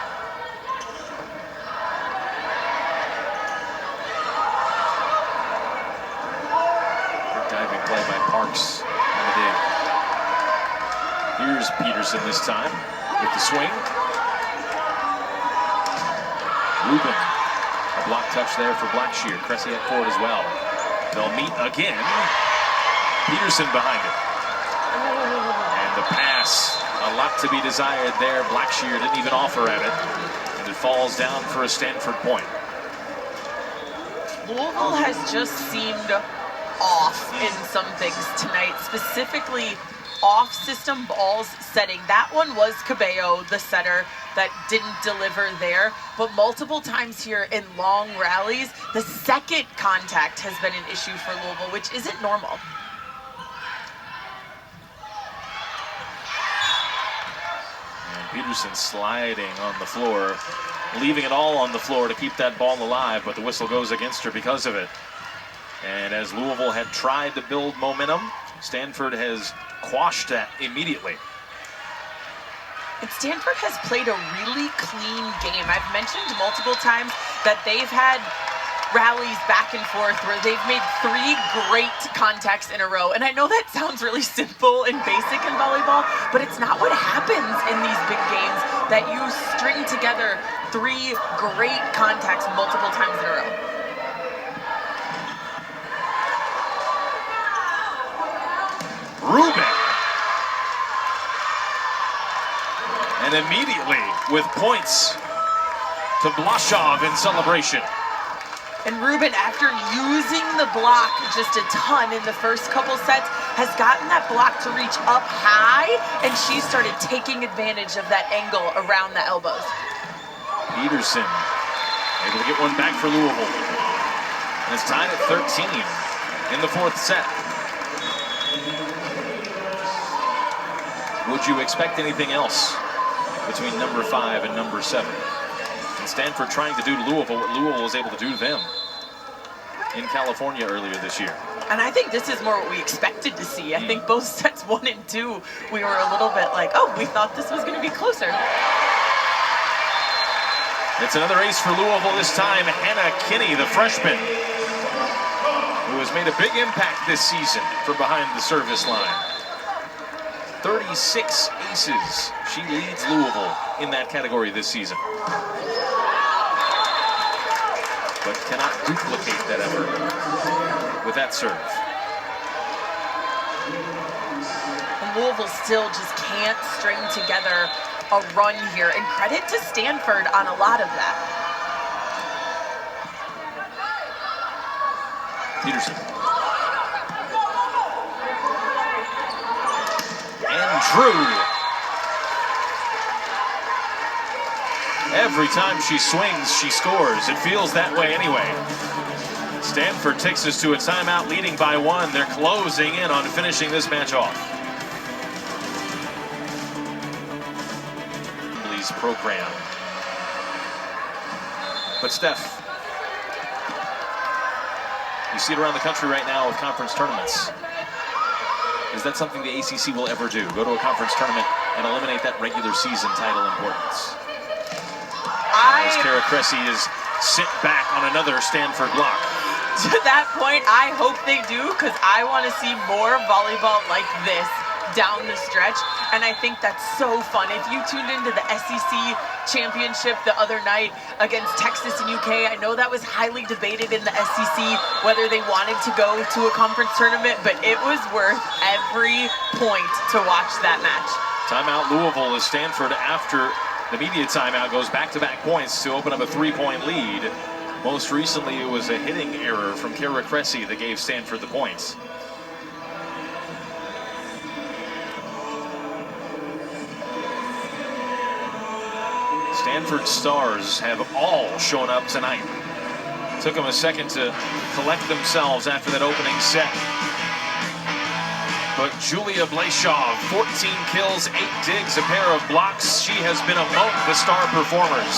Diving play by Parks on the dig. Here's Peterson this time with the swing. Rubin, a block touch there for Blackshear. Cressy at court as well. They'll meet again. Peterson behind it. And the pass, a lot to be desired there. Blackshear didn't even offer at it. And it falls down for a Stanford point. Louisville has just seemed off in some things tonight, specifically off-system balls setting. That one was Cabello, the setter, that didn't deliver there. But multiple times here in long rallies, the second contact has been an issue for Louisville, which isn't normal. Peterson sliding on the floor, leaving it all on the floor to keep that ball alive, but the whistle goes against her because of it. And as Louisville had tried to build momentum, Stanford has quashed that immediately. And Stanford has played a really clean game. I've mentioned multiple times that they've had rallies back and forth where they've made 3 great contacts in a row. And I know that sounds really simple and basic in volleyball, but it's not what happens in these big games, that you string together 3 great contacts multiple times in a row. Rubin. And immediately with points to Blashoff in celebration. And Rubin, after using the block just a ton in the first couple sets, has gotten that block to reach up high, and she started taking advantage of that angle around the elbows. Peterson able to get one back for Louisville. And it's tied at 13 in the 4th set. Would you expect anything else between number 5 and number 7? And Stanford trying to do to Louisville what Louisville was able to do to them in California earlier this year. And I think this is more what we expected to see. I think both sets 1 and 2, we were a little bit like, oh, we thought this was going to be closer. It's another ace for Louisville this time. Hannah Kinney, the freshman, who has made a big impact this season from behind the service line. 36 aces. She leads Louisville in that category this season. But cannot duplicate that effort with that serve. And Louisville still just can't string together a run here. And credit to Stanford on a lot of that. Peterson. And Drew. Every time she swings, she scores. It feels that way anyway. Stanford takes us to a timeout, leading by 1. They're closing in on finishing this match off. Please program. But Steph, you see it around the country right now with conference tournaments. Is that something the ACC will ever do? Go to a conference tournament and eliminate that regular season title importance? As Kara Cressy is sent back on another Stanford block. To that point, I hope they do, because I want to see more volleyball like this down the stretch, and I think that's so fun. If you tuned into the SEC championship the other night against Texas and UK, I know that was highly debated in the SEC whether they wanted to go to a conference tournament, but it was worth every point to watch that match. Timeout Louisville as Stanford, after the media timeout, goes back-to-back points to open up a 3-point lead. Most recently, it was a hitting error from Kara Cressy that gave Stanford the points. Stanford stars have all shown up tonight. Took them a second to collect themselves after that opening set. But Julia Blayshov, 14 kills, 8 digs, a pair of blocks. She has been among the star performers,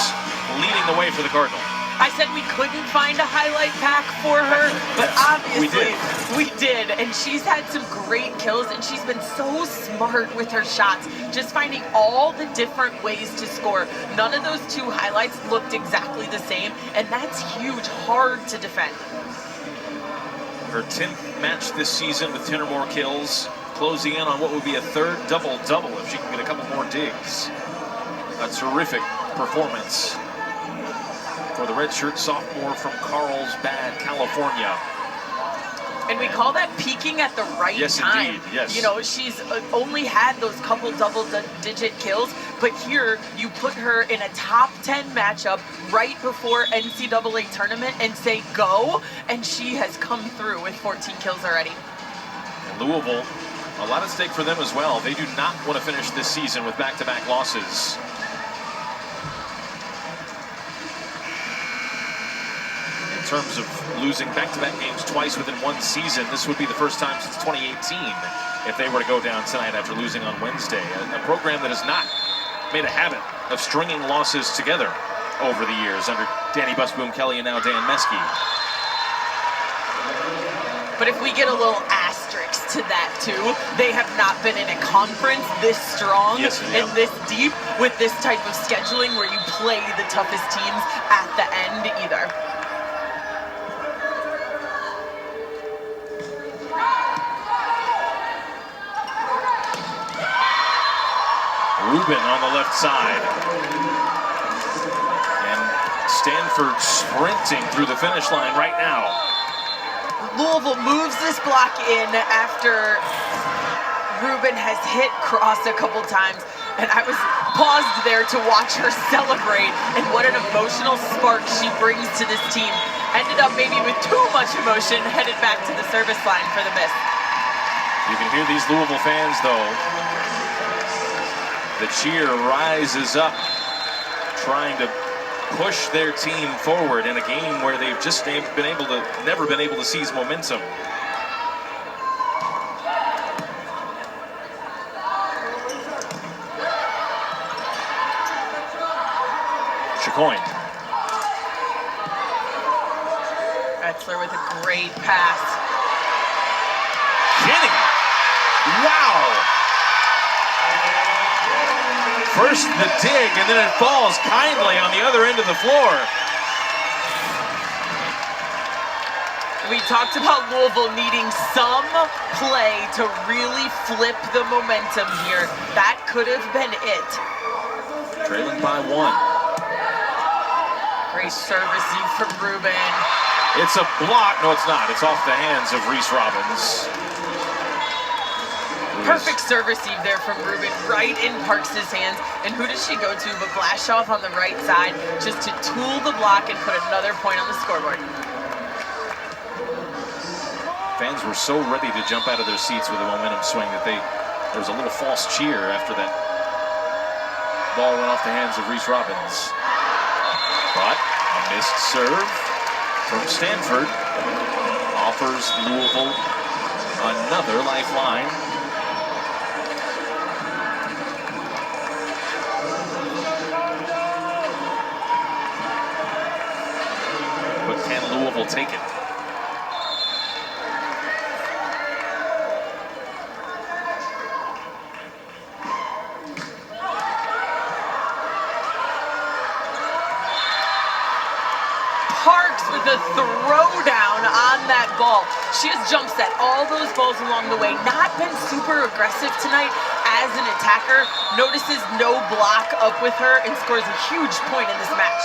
leading the way for the Cardinal. I said we couldn't find a highlight pack for her, but obviously we did. And she's had some great kills, and she's been so smart with her shots, just finding all the different ways to score. None of those 2 highlights looked exactly the same, and that's huge, hard to defend. Her 10th match this season with 10 or more kills, closing in on what would be a 3rd double-double if she can get a couple more digs. A terrific performance for the redshirt sophomore from Carlsbad, California. And we call that peaking at the right time. Indeed, yes. You know, she's only had those couple double-digit kills, but here you put her in a top 10 matchup right before NCAA tournament and say go, and she has come through with 14 kills already. And Louisville, a lot at stake for them as well. They do not want to finish this season with back-to-back losses. In terms of losing back-to-back games twice within one season, this would be the first time since 2018 if they were to go down tonight after losing on Wednesday. A program that has not made a habit of stringing losses together over the years under Danny Busboom Kelly and now Dan Meskey. But if we get a little asterisk to that too, they have not been in a conference this strong and this deep with this type of scheduling where you play the toughest teams at the end either. Rubin on the left side. And Stanford sprinting through the finish line right now. Louisville moves this block in after Rubin has hit cross a couple times. And I was paused there to watch her celebrate, and what an emotional spark she brings to this team. Ended up maybe with too much emotion, headed back to the service line for the miss. You can hear these Louisville fans though. The cheer rises up, trying to push their team forward in a game where they've just never been able to seize momentum. Chacoin. Etzler with a great pass. Kinney. Wow. First the dig, and then it falls kindly on the other end of the floor. We talked about Louisville needing some play to really flip the momentum here. That could have been it. Trailing by 1. Great service from Rubin. It's a block. No, it's not. It's off the hands of Reese Robbins. Perfect service there from Rubin, right in Parks' hands. And who does she go to but Blayshov on the right side, just to tool the block and put another point on the scoreboard. Fans were so ready to jump out of their seats with a momentum swing that there was a little false cheer after that ball went off the hands of Reese Robbins. But a missed serve from Stanford offers Louisville another lifeline. But can Louisville take it? Parks with a throwdown on that ball. She has jump set all those balls along the way. Not been super aggressive tonight as an attacker. Notices no block up with her and scores a huge point in this match.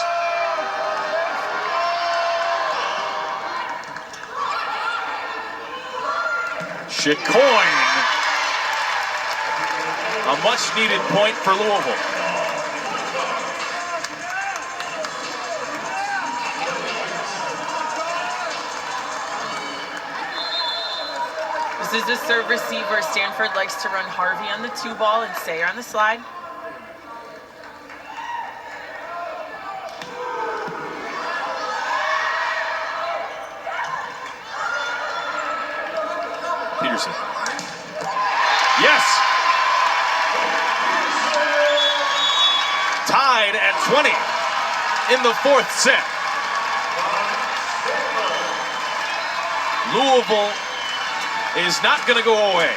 Chicoine. A much-needed point for Louisville. This is a serve receiver. Stanford likes to run Harvey on the 2-ball and Sayer on the slide. Peterson. Yes! Tied at 20 in the 4th set. Louisville is not going to go away.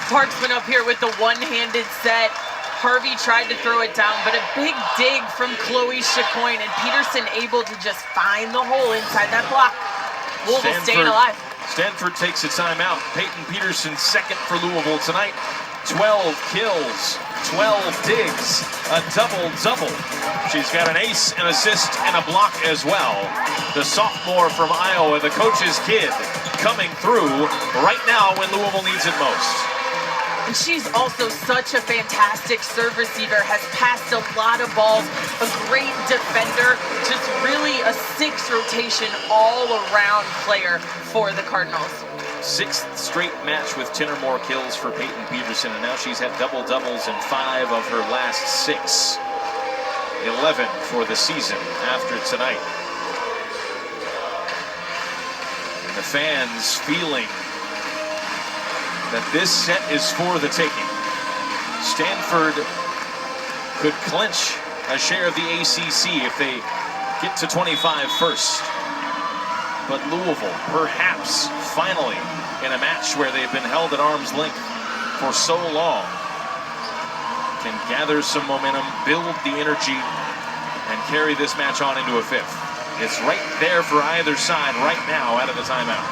Parks went up here with the one-handed set. Harvey tried to throw it down, but a big dig from Chloe Chicoine, and Peterson able to just find the hole inside that block. Louisville staying alive. Stanford takes a timeout. Peyton Peterson second for Louisville tonight. 12 kills, 12 digs, a double-double. She's got an ace, an assist, and a block as well. The sophomore from Iowa, the coach's kid, coming through right now when Louisville needs it most. And she's also such a fantastic serve receiver, has passed a lot of balls, a great defender, just really a 6 rotation all-around player for the Cardinals. 6th straight match with 10 or more kills for Peyton Peterson, and now she's had double-doubles in 5 of her last 6. 11 for the season after tonight. And the fans feeling that this set is for the taking. Stanford could clinch a share of the ACC if they get to 25 first. But Louisville, perhaps, finally, in a match where they've been held at arm's length for so long, can gather some momentum, build the energy, and carry this match on into a 5th. It's right there for either side right now out of the timeout.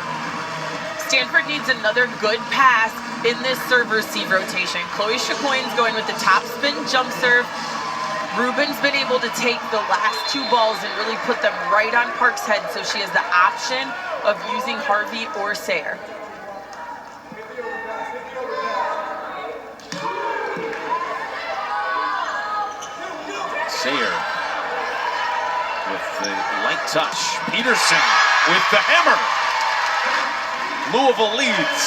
Stanford needs another good pass in this serve-receive rotation. Chloe Chicoine's going with the top spin jump serve. Ruben's been able to take the last 2 balls and really put them right on Park's head, so she has the option of using Harvey or Sayer. Sayer with the light touch. Peterson with the hammer. Louisville leads.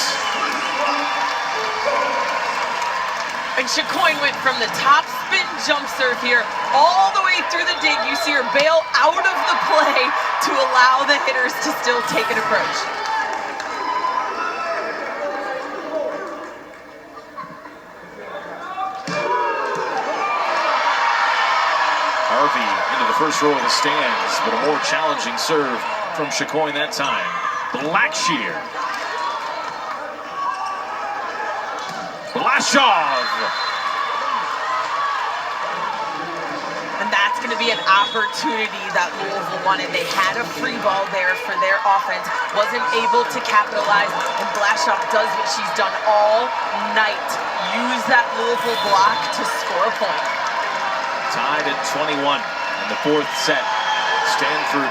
And Chicoine went from the top spin jump serve here all the way through the dig. You see her bail out of the play to allow the hitters to still take an approach. Harvey into the first row of the stands, but a more challenging serve from Chicoine that time. Blackshear. Blashaw. And that's going to be an opportunity that Louisville wanted. They had a free ball there for their offense, wasn't able to capitalize, and Blashaw does what she's done all night. Use that Louisville block to score a point. Tied at 21 in the 4th set. Stanford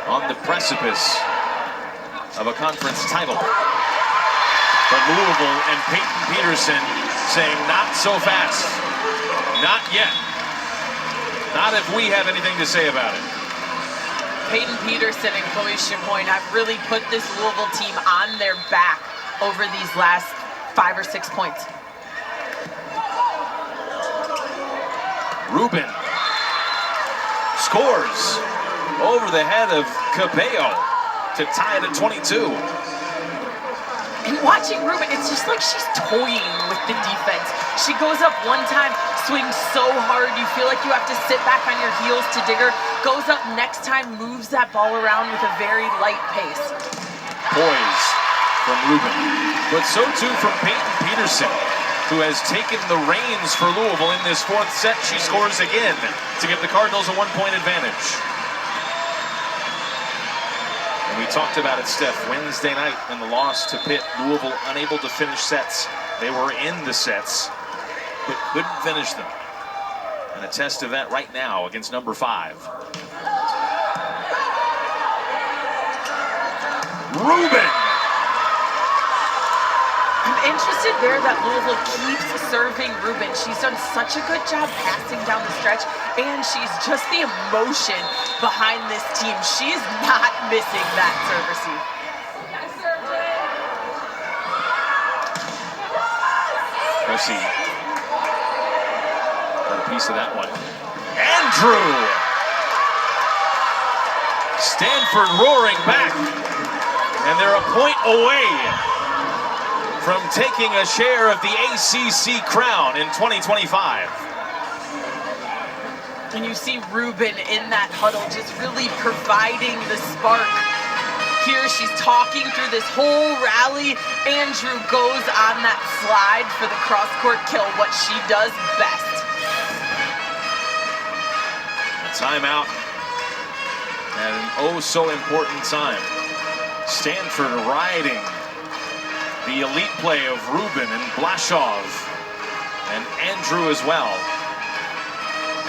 on the precipice of a conference title. But Louisville and Peyton Peterson saying not so fast. Not yet. Not if we have anything to say about it. Peyton Peterson and Chloe Chicoine have really put this Louisville team on their back over these last 5 or 6 points. Ruben scores over the head of Cabello to tie it at 22. And watching Ruben, it's just like she's toying with the defense. She goes up one time, swings so hard, you feel like you have to sit back on your heels to dig her. Goes up next time, moves that ball around with a very light pace. Poise from Ruben, but so too from Peyton Peterson, who has taken the reins for Louisville in this 4th set. She scores again to give the Cardinals a 1-point advantage. And we talked about it, Steph, Wednesday night in the loss to Pitt. Louisville unable to finish sets. They were in the sets, but couldn't finish them. And a test of that right now against number 5. Rubin! I'm interested there that Louisville keeps serving Rubin. She's done such a good job passing down the stretch, and she's just the emotion behind this team. She's not missing that serve receive. Cressy got a piece of that one. Andrew! Stanford roaring back, and they're a point away from taking a share of the ACC crown in 2025. And you see Rubin in that huddle just really providing the spark. Here she's talking through this whole rally. Andrew goes on that slide for the cross-court kill, what she does best. A timeout at an oh-so-important time. Stanford riding the elite play of Rubin and Blasov and Andrew as well.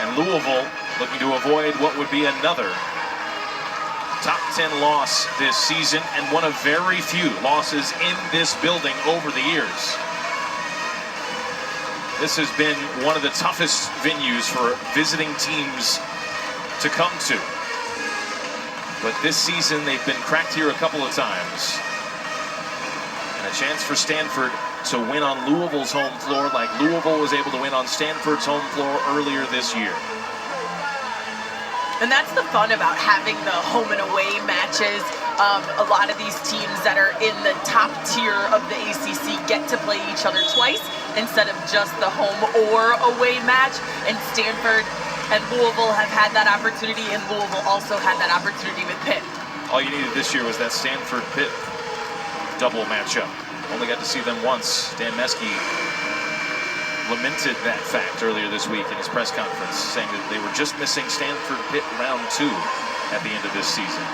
And Louisville looking to avoid what would be another top 10 loss this season, and one of very few losses in this building over the years. This has been one of the toughest venues for visiting teams to come to. But this season they've been cracked here a couple of times. A chance for Stanford to win on Louisville's home floor like Louisville was able to win on Stanford's home floor earlier this year. And that's the fun about having the home and away matches. A lot of these teams that are in the top tier of the ACC get to play each other twice instead of just the home or away match. And Stanford and Louisville have had that opportunity, and Louisville also had that opportunity with Pitt. All you needed this year was that Stanford-Pitt double matchup. Only got to see them once. Dan Meskey lamented that fact earlier this week in his press conference, saying that they were just missing Stanford-Pitt round 2 at the end of this season.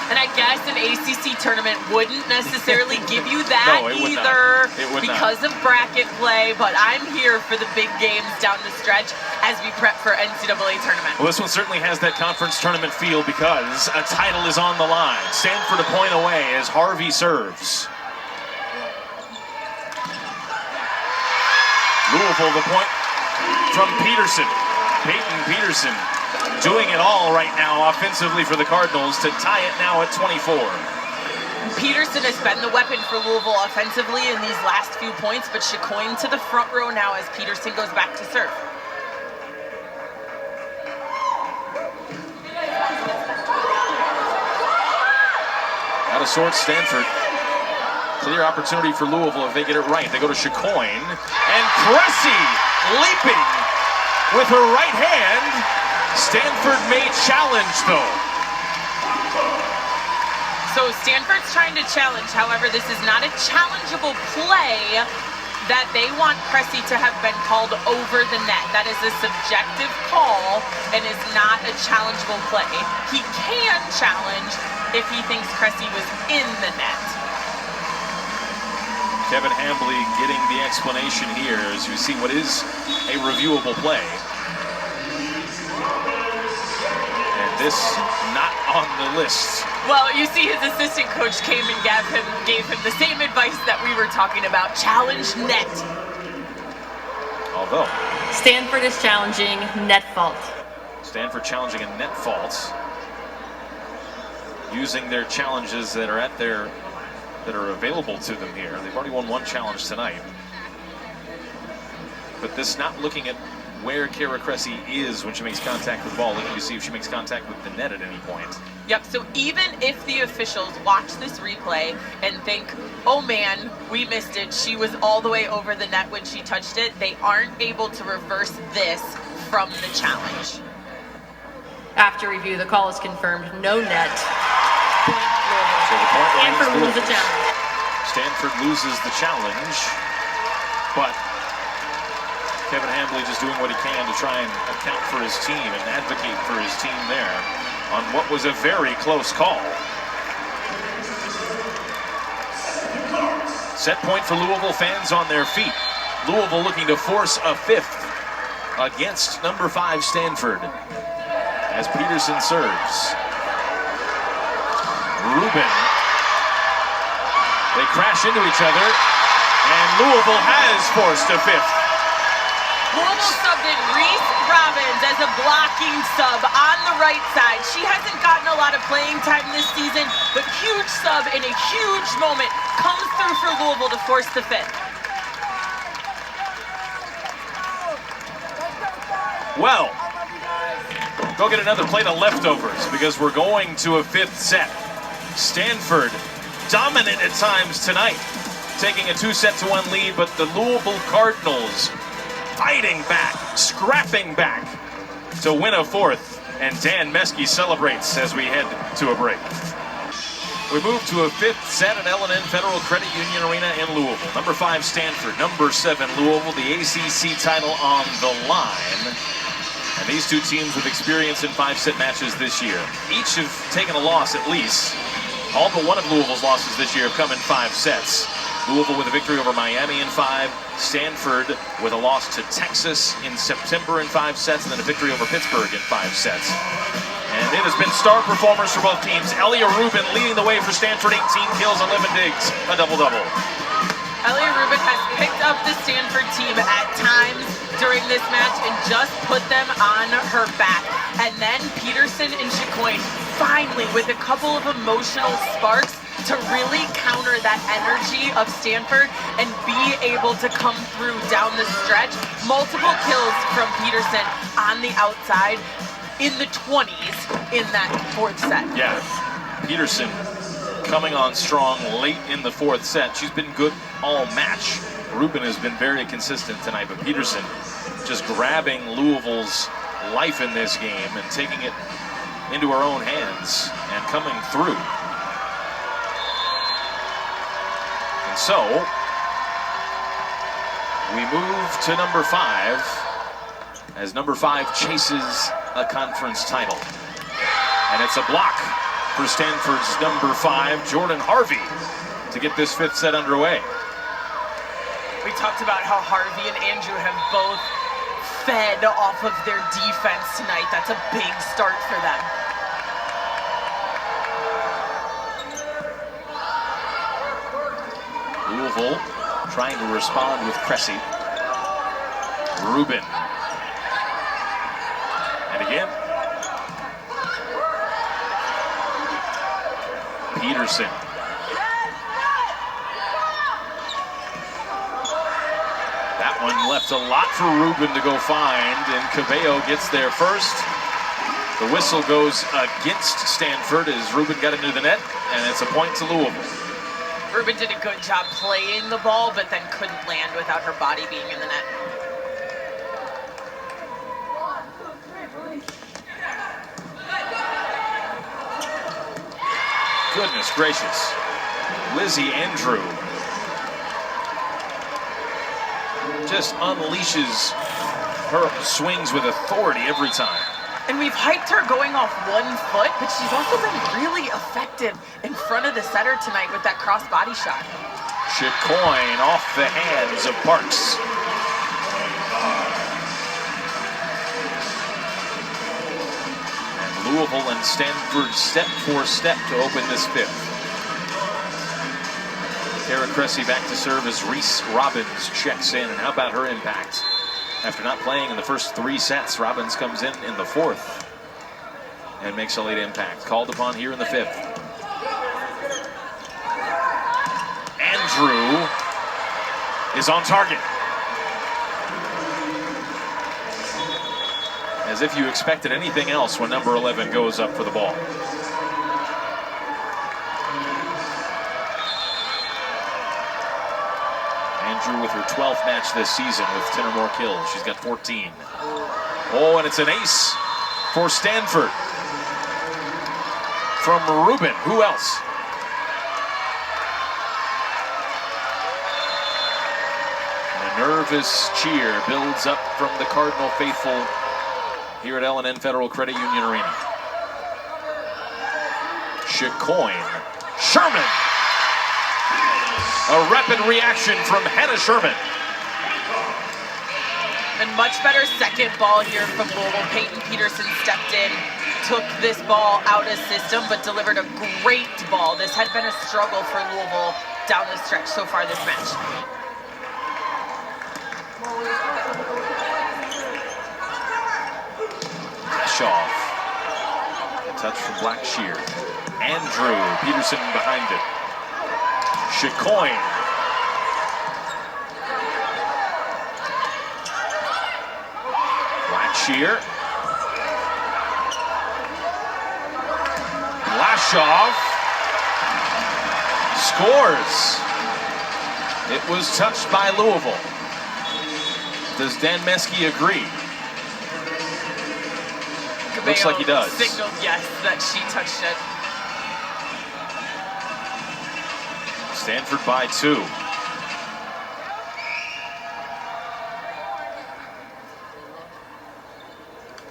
And I guess an ACC tournament wouldn't necessarily give you that either because of bracket play, but I'm here for the big games down the stretch as we prep for NCAA tournament. Well, this one certainly has that conference tournament feel because a title is on the line. Stanford a point away as Harvey serves. Louisville the point from Peterson. Peyton Peterson doing it all right now offensively for the Cardinals to tie it now at 24. Peterson has been the weapon for Louisville offensively in these last few points, but Chicoine to the front row now as Peterson goes back to serve. Out of sorts, Stanford. Clear opportunity for Louisville if they get it right. They go to Chicoine, and Cressy leaping with her right hand. Stanford may challenge, though. So Stanford's trying to challenge. However, this is not a challengeable play that they want Cressy to have been called over the net. That is a subjective call and is not a challengeable play. He can challenge if he thinks Cressy was in the net. Kevin Hambly getting the explanation here as we see what is a reviewable play. This not on the list. Well, you see his assistant coach came and gave him the same advice that we were talking about. Challenge net. Although Stanford is challenging net fault. Stanford challenging a net fault, using their challenges that are available to them here. They've already won one challenge tonight. But this not looking at where Kara Cressy is when she makes contact with the ball, looking to see if she makes contact with the net at any point. Yep, so even if the officials watch this replay and think, oh man, we missed it, she was all the way over the net when she touched it, they aren't able to reverse this from the challenge. After review, the call is confirmed. No net. So the point Stanford loses the challenge. Stanford loses the challenge, but Kevin Hambly just doing what he can to try and account for his team and advocate for his team there. on what was a very close call. Set point for Louisville fans on their feet. Louisville looking to force a fifth against number 5 Stanford as Peterson serves. Rubin. They crash into each other, and Louisville has forced a fifth. Louisville subbed in Reese Robbins as a blocking sub on the right side. She hasn't gotten a lot of playing time this season, but huge sub in a huge moment comes through for Louisville to force the fifth. Well, go get another plate of leftovers because we're going to a fifth set. Stanford dominant at times tonight, taking a 2-1 lead, but the Louisville Cardinals fighting back, scrapping back to win a fourth, and Dan Meskey celebrates as we head to a break. We move to a fifth set at L&N Federal Credit Union Arena in Louisville. Number 5 Stanford, number 7 Louisville, the ACC title on the line. And these two teams with experience in 5-set matches this year. Each have taken a loss at least. All but one of Louisville's losses this year have come in 5 sets. Louisville with a victory over Miami in 5. Stanford with a loss to Texas in September in 5 sets, and then a victory over Pittsburgh in 5 sets. And it has been star performers for both teams. Elia Rubin leading the way for Stanford, 18 kills, 11 digs, a double-double. Elia Rubin has picked up the Stanford team at times during this match and just put them on her back. And then Peterson and Chicoine finally with a couple of emotional sparks to really counter that energy of Stanford and be able to come through down the stretch. Multiple kills from Peterson on the outside in the 20s in that 4th set. Yeah, Peterson coming on strong late in the 4th set. She's been good all match. Rubin has been very consistent tonight, but Peterson just grabbing Louisville's life in this game and taking it into her own hands and coming through. And so, we move to number 5 as number 5 chases a conference title. And it's a block for Stanford's number 5, Jordan Harvey, to get this 5th set underway. We talked about how Harvey and Andrew have both fed off of their defense tonight. That's a big start for them. Louisville trying to respond with Cressy. Rubin. And again. Peterson. That one left a lot for Rubin to go find, and Cabello gets there first. The whistle goes against Stanford as Rubin got into the net, and it's a point to Louisville. Rubin did a good job playing the ball, but then couldn't land without her body being in the net. Goodness gracious. Lizzie Andrew just unleashes her swings with authority every time. And we've hyped her going off 1 foot, but she's also been really effective in front of the setter tonight with that cross body shot. Chicoine off the hands of Parks. And Louisville and Stanford step for step to open this 5th. Kara Cressy back to serve as Reese Robbins checks in. And how about her impact? After not playing in the first 3 sets, Robbins comes in the 4th and makes a late impact. Called upon here in the 5th. Andrew is on target. As if you expected anything else when number 11 goes up for the ball. Andrew with her 12th match this season with 10 or more kills. She's got 14. Oh, and it's an ace for Stanford. From Rubin. Who else? And a nervous cheer builds up from the Cardinal faithful here at L&N Federal Credit Union Arena. Chicoine. Sherman. A rapid reaction from Hannah Sherman. And much better second ball here from Louisville. Peyton Peterson stepped in, took this ball out of system, but delivered a great ball. This had been a struggle for Louisville down the stretch so far this match. Off. A touch from Blackshear. Andrew Peterson behind it. Chicoine. Blackshear. Blashoff scores. It was touched by Louisville. Does Dan Meske agree? Looks like he does. Signaled yes that she touched it. Stanford by 2.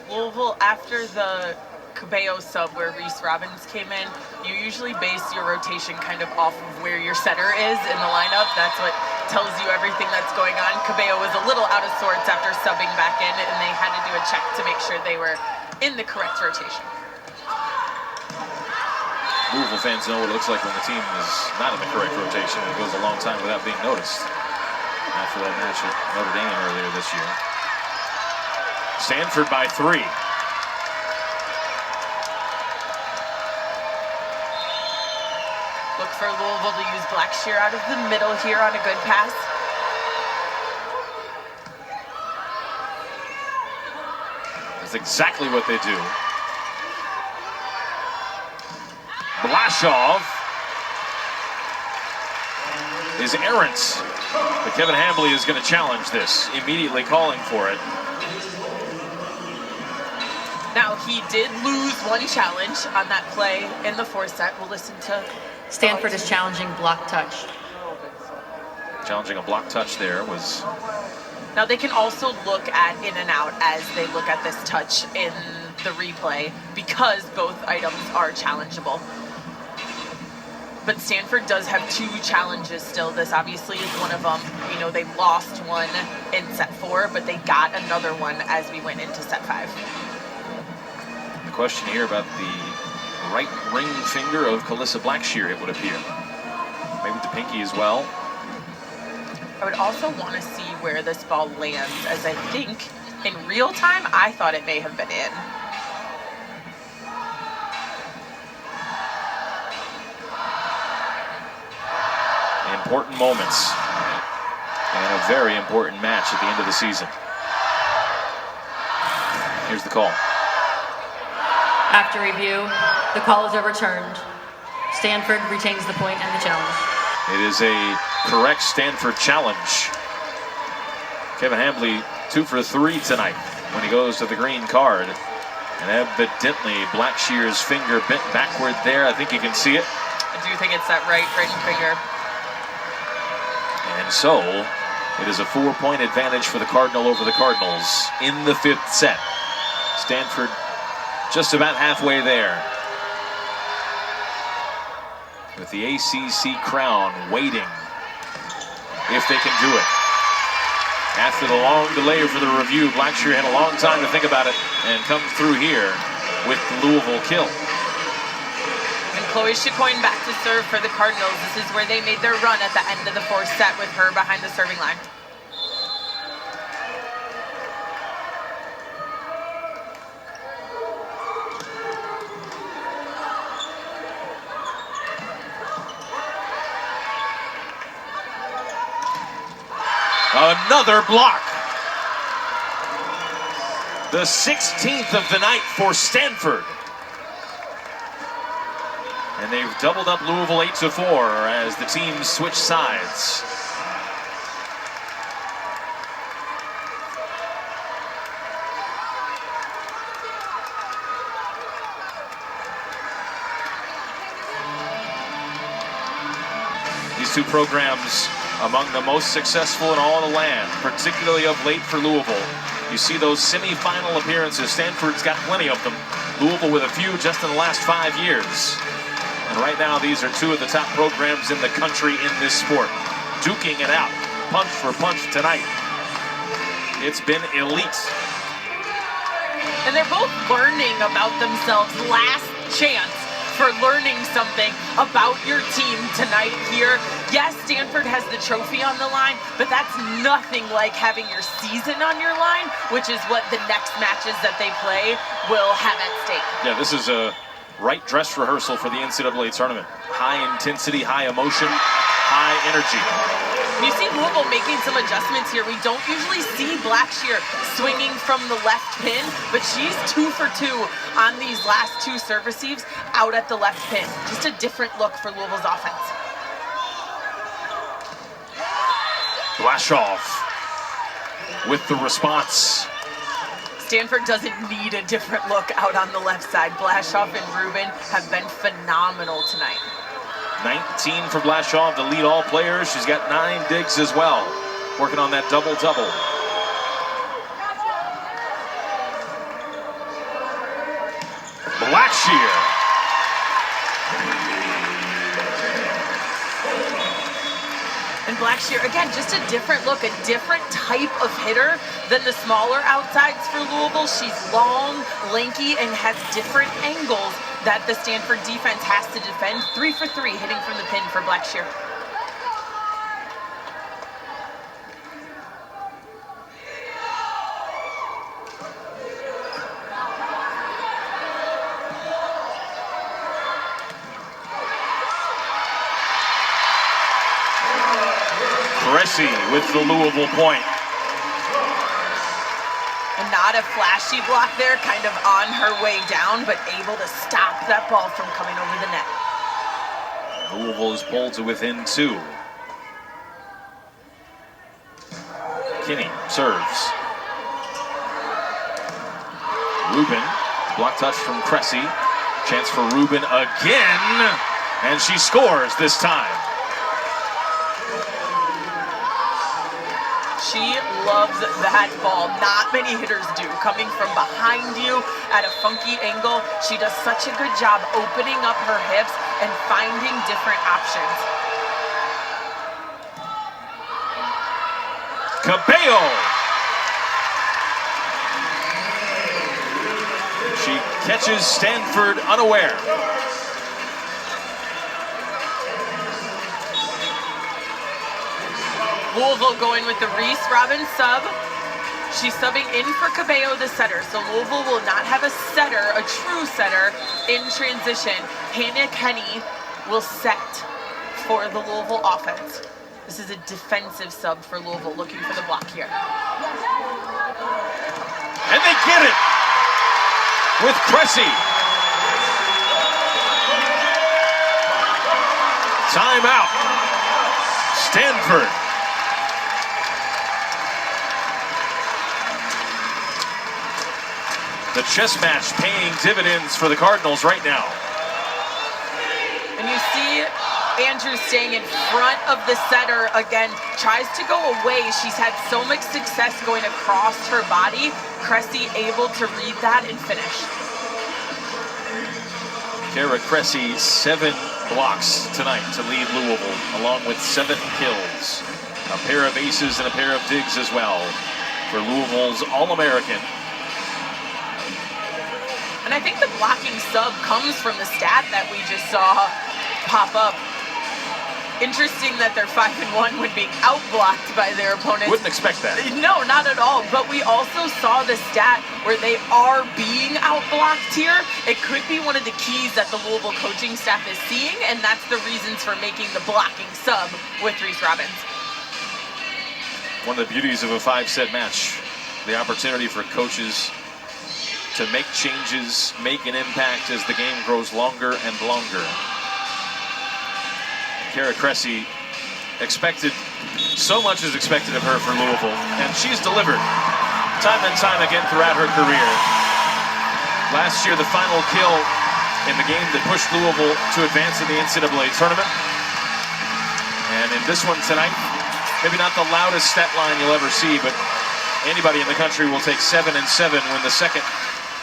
Louisville, after the Cabello sub where Reese Robbins came in, you usually base your rotation kind of off of where your setter is in the lineup. That's what tells you everything that's going on. Cabello was a little out of sorts after subbing back in, and they had to do a check to make sure they were in the correct rotation. Louisville fans know what it looks like when the team is not in the correct rotation. It goes a long time without being noticed. After that match at Notre Dame earlier this year. Stanford by 3. Look for Louisville to use Blackshear out of the middle here on a good pass. That's exactly what they do. Blashoff is errant. But Kevin Hambly is going to challenge this, immediately calling for it. Now, he did lose one challenge on that play in the 4th set. We'll listen to... Stanford is challenging block touch. Challenging a block touch there was... Now, they can also look at in and out as they look at this touch in the replay because both items are challengeable. But Stanford does have 2 challenges still. This obviously is one of them. You know, they lost one in set 4, but they got another one as we went into set 5. The question here about the right ring finger of Calissa Blackshear, it would appear. Maybe the pinky as well. I would also want to see where this ball lands, as I think in real time, I thought it may have been in. Important moments and a very important match at the end of the season. Here's the call. After review, the call is overturned. Stanford retains the point and the challenge. It is a correct Stanford challenge. Kevin Hambly 2 for 3 tonight when he goes to the green card. And evidently Blackshear's finger bent backward there. I think you can see it. I do think it's that right ring finger. And so it is a 4-point advantage for the Cardinal over the Cardinals in the 5th set. Stanford just about halfway there, with the ACC crown waiting if they can do it. After the long delay for the review, Blackshear had a long time to think about it and comes through here with the Louisville kill. And Chloe Chicoine back to serve for the Cardinals. This is where they made their run at the end of the 4th set with her behind the serving line. Another block. The 16th of the night for Stanford. And they've doubled up Louisville 8-4 as the teams switch sides. These 2 programs among the most successful in all the land, particularly of late for Louisville. You see those semi-final appearances. Stanford's got plenty of them. Louisville with a few just in the last 5 years. And right now, these are two of the top programs in the country in this sport. Duking it out, punch for punch tonight. It's been elite. And they're both learning about themselves. Last chance for learning something about your team tonight here. Yes, Stanford has the trophy on the line, but that's nothing like having your season on your line, which is what the next matches that they play will have at stake. Yeah, this is a right dress rehearsal for the NCAA tournament. High intensity, high emotion, high energy. You see Louisville making some adjustments here. We don't usually see Blackshear swinging from the left pin, but she's 2 for 2 on these last 2 serve receives out at the left pin. Just a different look for Louisville's offense. Blashoff with the response. Stanford doesn't need a different look out on the left side. Blashoff and Rubin have been phenomenal tonight. 19 for Blashoff to lead all players. She's got 9 digs as well. Working on that double-double. Blackshear. And Blackshear, again, just a different look, a different type of hitter than the smaller outsides for Louisville. She's long, lanky, and has different angles that the Stanford defense has to defend. 3 for 3 hitting from the pin for Blackshear. Cressy with the Louisville point. And not a flashy block there, kind of on her way down, but able to stop that ball from coming over the net. Louisville is pulled to within 2. Kinney serves. Rubin, block touch from Cressy. Chance for Rubin again, and she scores this time. She loves that ball. Not many hitters do. Coming from behind you at a funky angle, she does such a good job opening up her hips and finding different options. Cabello. She catches Stanford unaware. Louisville going with the Reese Robbins sub. She's subbing in for Cabello, the setter. So Louisville will not have a setter, a true setter, in transition. Hannah Kenny will set for the Louisville offense. This is a defensive sub for Louisville, looking for the block here. And they get it with Cressy. Timeout. Stanford. The chess match paying dividends for the Cardinals right now. And you see Andrews staying in front of the setter again, tries to go away. She's had so much success going across her body. Cressy able to read that and finish. Kara Cressy, 7 blocks tonight to lead Louisville, along with 7 kills. A pair of aces and a pair of digs as well for Louisville's All-American. And I think the blocking sub comes from the stat that we just saw pop up. Interesting that they're 5-1 when being outblocked by their opponents. Wouldn't expect that. No, not at all. But we also saw the stat where they are being outblocked here. It could be one of the keys that the Louisville coaching staff is seeing, and that's the reasons for making the blocking sub with Reese Robbins. One of the beauties of a 5-set match, the opportunity for coaches to make changes, make an impact as the game grows longer and longer. Kara Cressy so much is expected of her for Louisville, and she's delivered time and time again throughout her career. Last year, the final kill in the game that pushed Louisville to advance in the NCAA tournament. And in this one tonight, maybe not the loudest stat line you'll ever see, but anybody in the country will take 7 and 7 when the second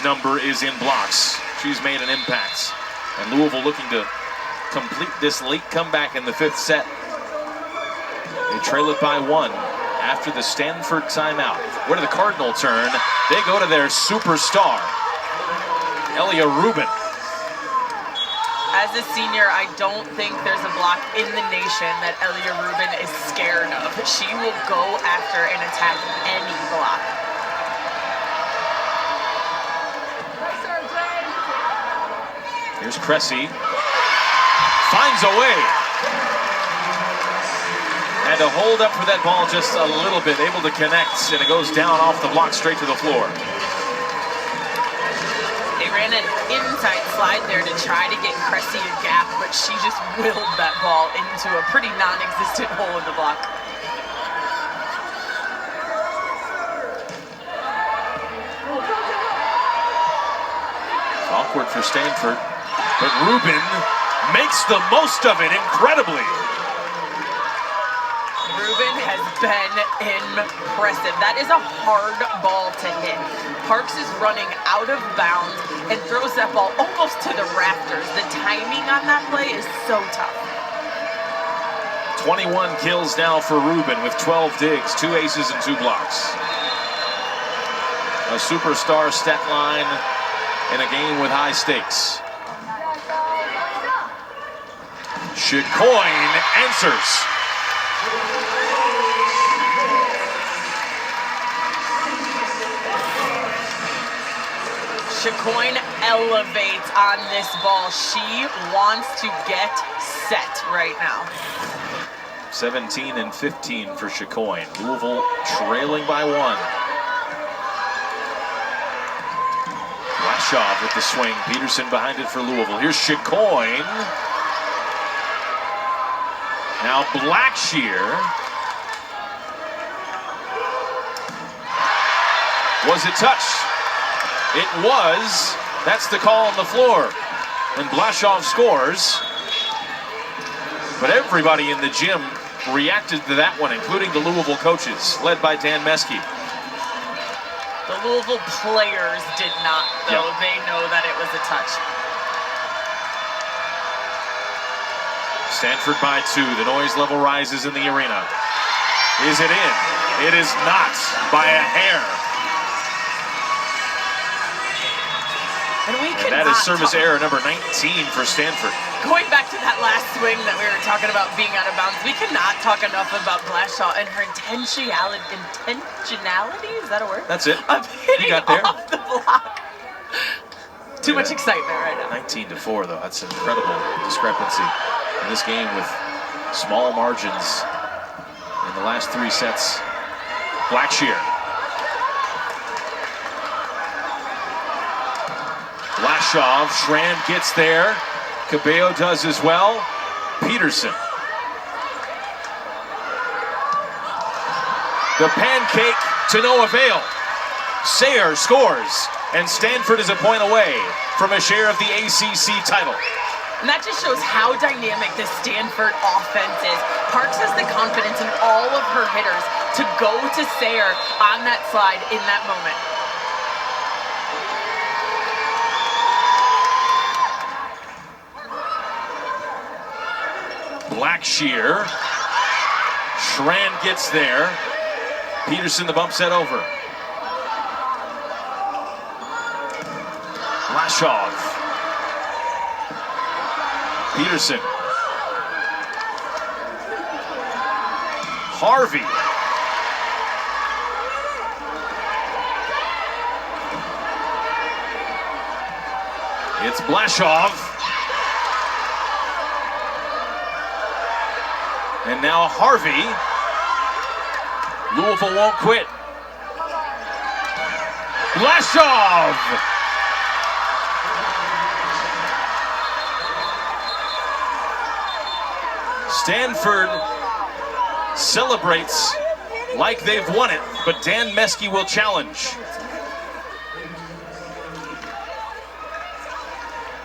number is in blocks. She's made an impact, and Louisville looking to complete this late comeback in the 5th set. They trail it by 1 after the Stanford timeout. Where did the Cardinal turn? They go to their superstar, Elia Rubin. As a senior, I don't think there's a block in the nation that Elia Rubin is scared of. She will go after and attack any block. Here's Cressy. Finds a way. And to hold up for that ball just a little bit, able to connect, and it goes down off the block straight to the floor. They ran an inside slide there to try to get Cressy a gap, but she just willed that ball into a pretty non-existent hole in the block. It's awkward for Stanford, but Rubin makes the most of it incredibly. Rubin has been impressive. That is a hard ball to hit. Parks is running out of bounds and throws that ball almost to the rafters. The timing on that play is so tough. 21 kills now for Rubin with 12 digs, 2 aces and 2 blocks. A superstar stat line in a game with high stakes. Chicoine answers. Chicoine elevates on this ball. She wants to get set right now. 17 and 15 for Chicoine. Louisville trailing by 1. Blashaw with the swing. Peterson behind it for Louisville. Here's Chicoine. Now Blackshear. Was it touched? It was. That's the call on the floor. And Blashaw scores. But everybody in the gym reacted to that one, including the Louisville coaches, led by Dan Meskey. The Louisville players did not, though. Yep. They know that it was a touch. Stanford by 2. The noise level rises in the arena. Is it in? It is not, by a hair. And that is service error number 19 for Stanford. Going back to that last swing that we were talking about being out of bounds, we cannot talk enough about Blashaw and her intentionality, is that a word? That's it. Of hitting you got there. off the block. Too much excitement right now. 19-4 though, that's an incredible discrepancy in this game with small margins in the last 3 sets. Blackshear. Blashaw, Schrand gets there. Cabello does as well. Peterson. The pancake to no avail. Sayre scores, and Stanford is a point away from a share of the ACC title. And that just shows how dynamic this Stanford offense is. Parks has the confidence in all of her hitters to go to Sayre on that slide in that moment. Blackshear. Schrand gets there. Peterson the bump set over. Blashaw. Peterson. Harvey. It's Blashaw. And now Harvey. Louisville won't quit. Blashaw. Stanford celebrates like they've won it, but Dan Meskey will challenge.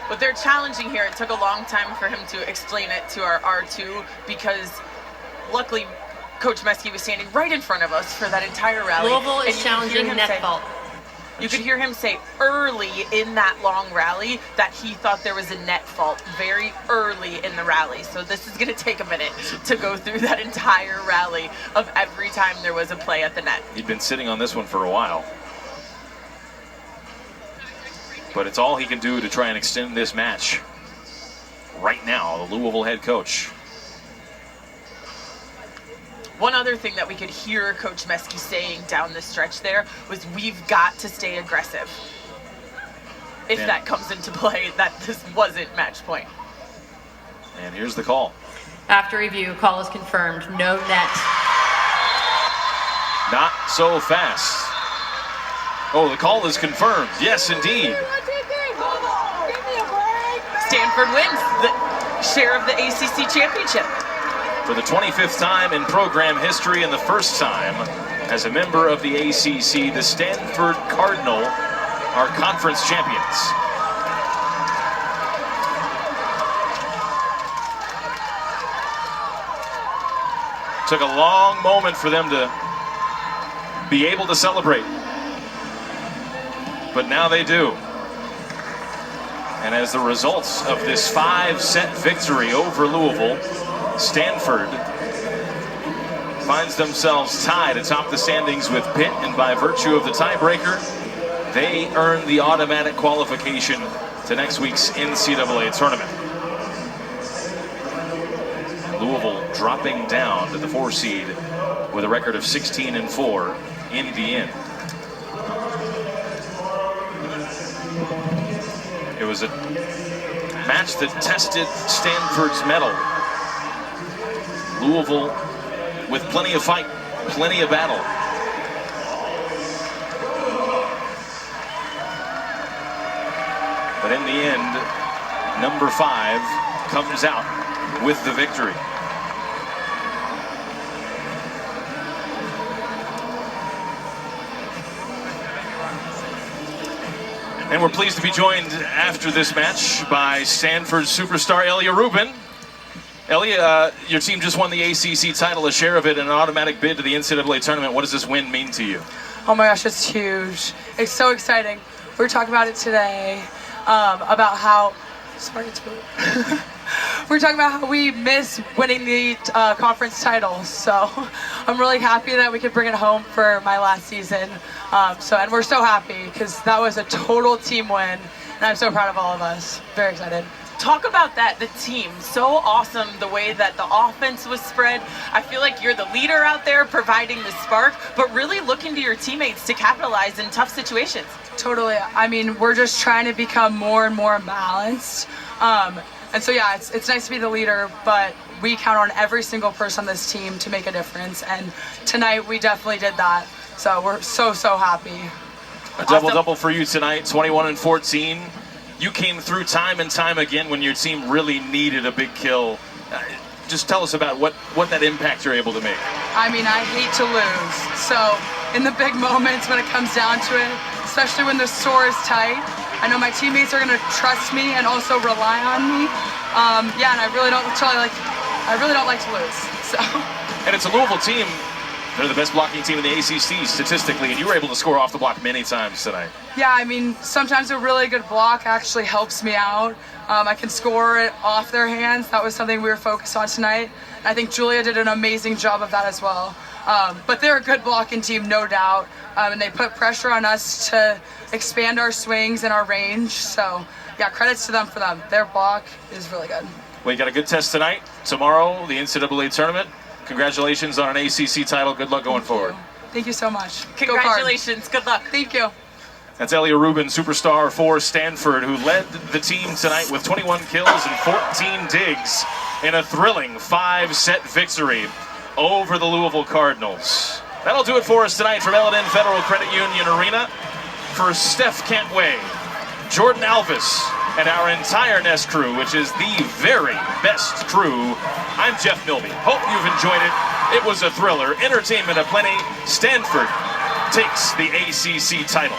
But they're challenging here. It took a long time for him to explain it to our R2 because luckily Coach Meskey was standing right in front of us for that entire rally. Louisville is challenging net fault. You could hear him say early in that long rally that he thought there was a net fault very early in the rally. So this is going to take a minute to go through that entire rally of every time there was a play at the net. He'd been sitting on this one for a while. But it's all he can do to try and extend this match. Right now, the Louisville head coach. One other thing that we could hear Coach Meskey saying down the stretch there was, we've got to stay aggressive. If that comes into play, that this wasn't match point. And here's the call. After review, call is confirmed. No net. Not so fast. Oh, the call is confirmed. Yes, indeed. Stanford wins the share of the ACC championship. For the 25th time in program history and the first time as a member of the ACC, the Stanford Cardinal are conference champions. Took a long moment for them to be able to celebrate, but now they do. And as the results of this 5-set victory over Louisville, Stanford finds themselves tied atop the standings with Pitt, and by virtue of the tiebreaker, they earn the automatic qualification to next week's NCAA tournament. Louisville dropping down to the 4 seed with a record of 16-4 in the end. It was a match that tested Stanford's mettle. Louisville with plenty of fight, plenty of battle. But in the end, number 5 comes out with the victory. And we're pleased to be joined after this match by Stanford superstar Elia Rubin. Elia, your team just won the ACC title, a share of it, and an automatic bid to the NCAA tournament. What does this win mean to you? Oh my gosh, it's huge. It's so exciting. We were talking about it today, about how, we're talking about how we miss winning the conference title. So I'm really happy that we could bring it home for my last season. And we're so happy because that was a total team win. And I'm so proud of all of us. Very excited. Talk about that, the team. So awesome the way that the offense was spread. I feel like you're the leader out there providing the spark, but really looking to your teammates to capitalize in tough situations. Totally. I mean, we're just trying to become more and more balanced. And so, yeah, it's nice to be the leader, but we count on every single person on this team to make a difference. And tonight we definitely did that. So we're so happy. A double-double for you tonight, 21 and 14. You came through time and time again when your team really needed a big kill. Just tell us about what that impact you're able to make. I mean, I hate to lose. So in the big moments when it comes down to it, especially when the score is tight, I know my teammates are going to trust me and also rely on me. And I really don't like to lose. So. And it's a Louisville team. They're the best blocking team in the ACC statistically, and you were able to score off the block many times tonight. Yeah, I mean, sometimes a really good block actually helps me out. I can score it off their hands. That was something we were focused on tonight. And I think Julia did an amazing job of that as well. But they're a good blocking team, no doubt. And they put pressure on us to expand our swings and our range. So, yeah, credits to them for them. Their block is really good. Well, you got a good test tonight. Tomorrow, the NCAA tournament. Congratulations on an ACC title. Good luck going forward. Thank you so much. Congratulations. Good luck. Thank you. That's Elia Rubin, superstar for Stanford, who led the team tonight with 21 kills and 14 digs in a thrilling 5-set victory over the Louisville Cardinals. That'll do it for us tonight from L&N Federal Credit Union Arena. For Steph Cantway, Jordan Alvis, and our entire Nest crew, which is the very best crew, I'm Jeff Milby. Hope you've enjoyed it. It was a thriller. Entertainment aplenty. Stanford takes the ACC title.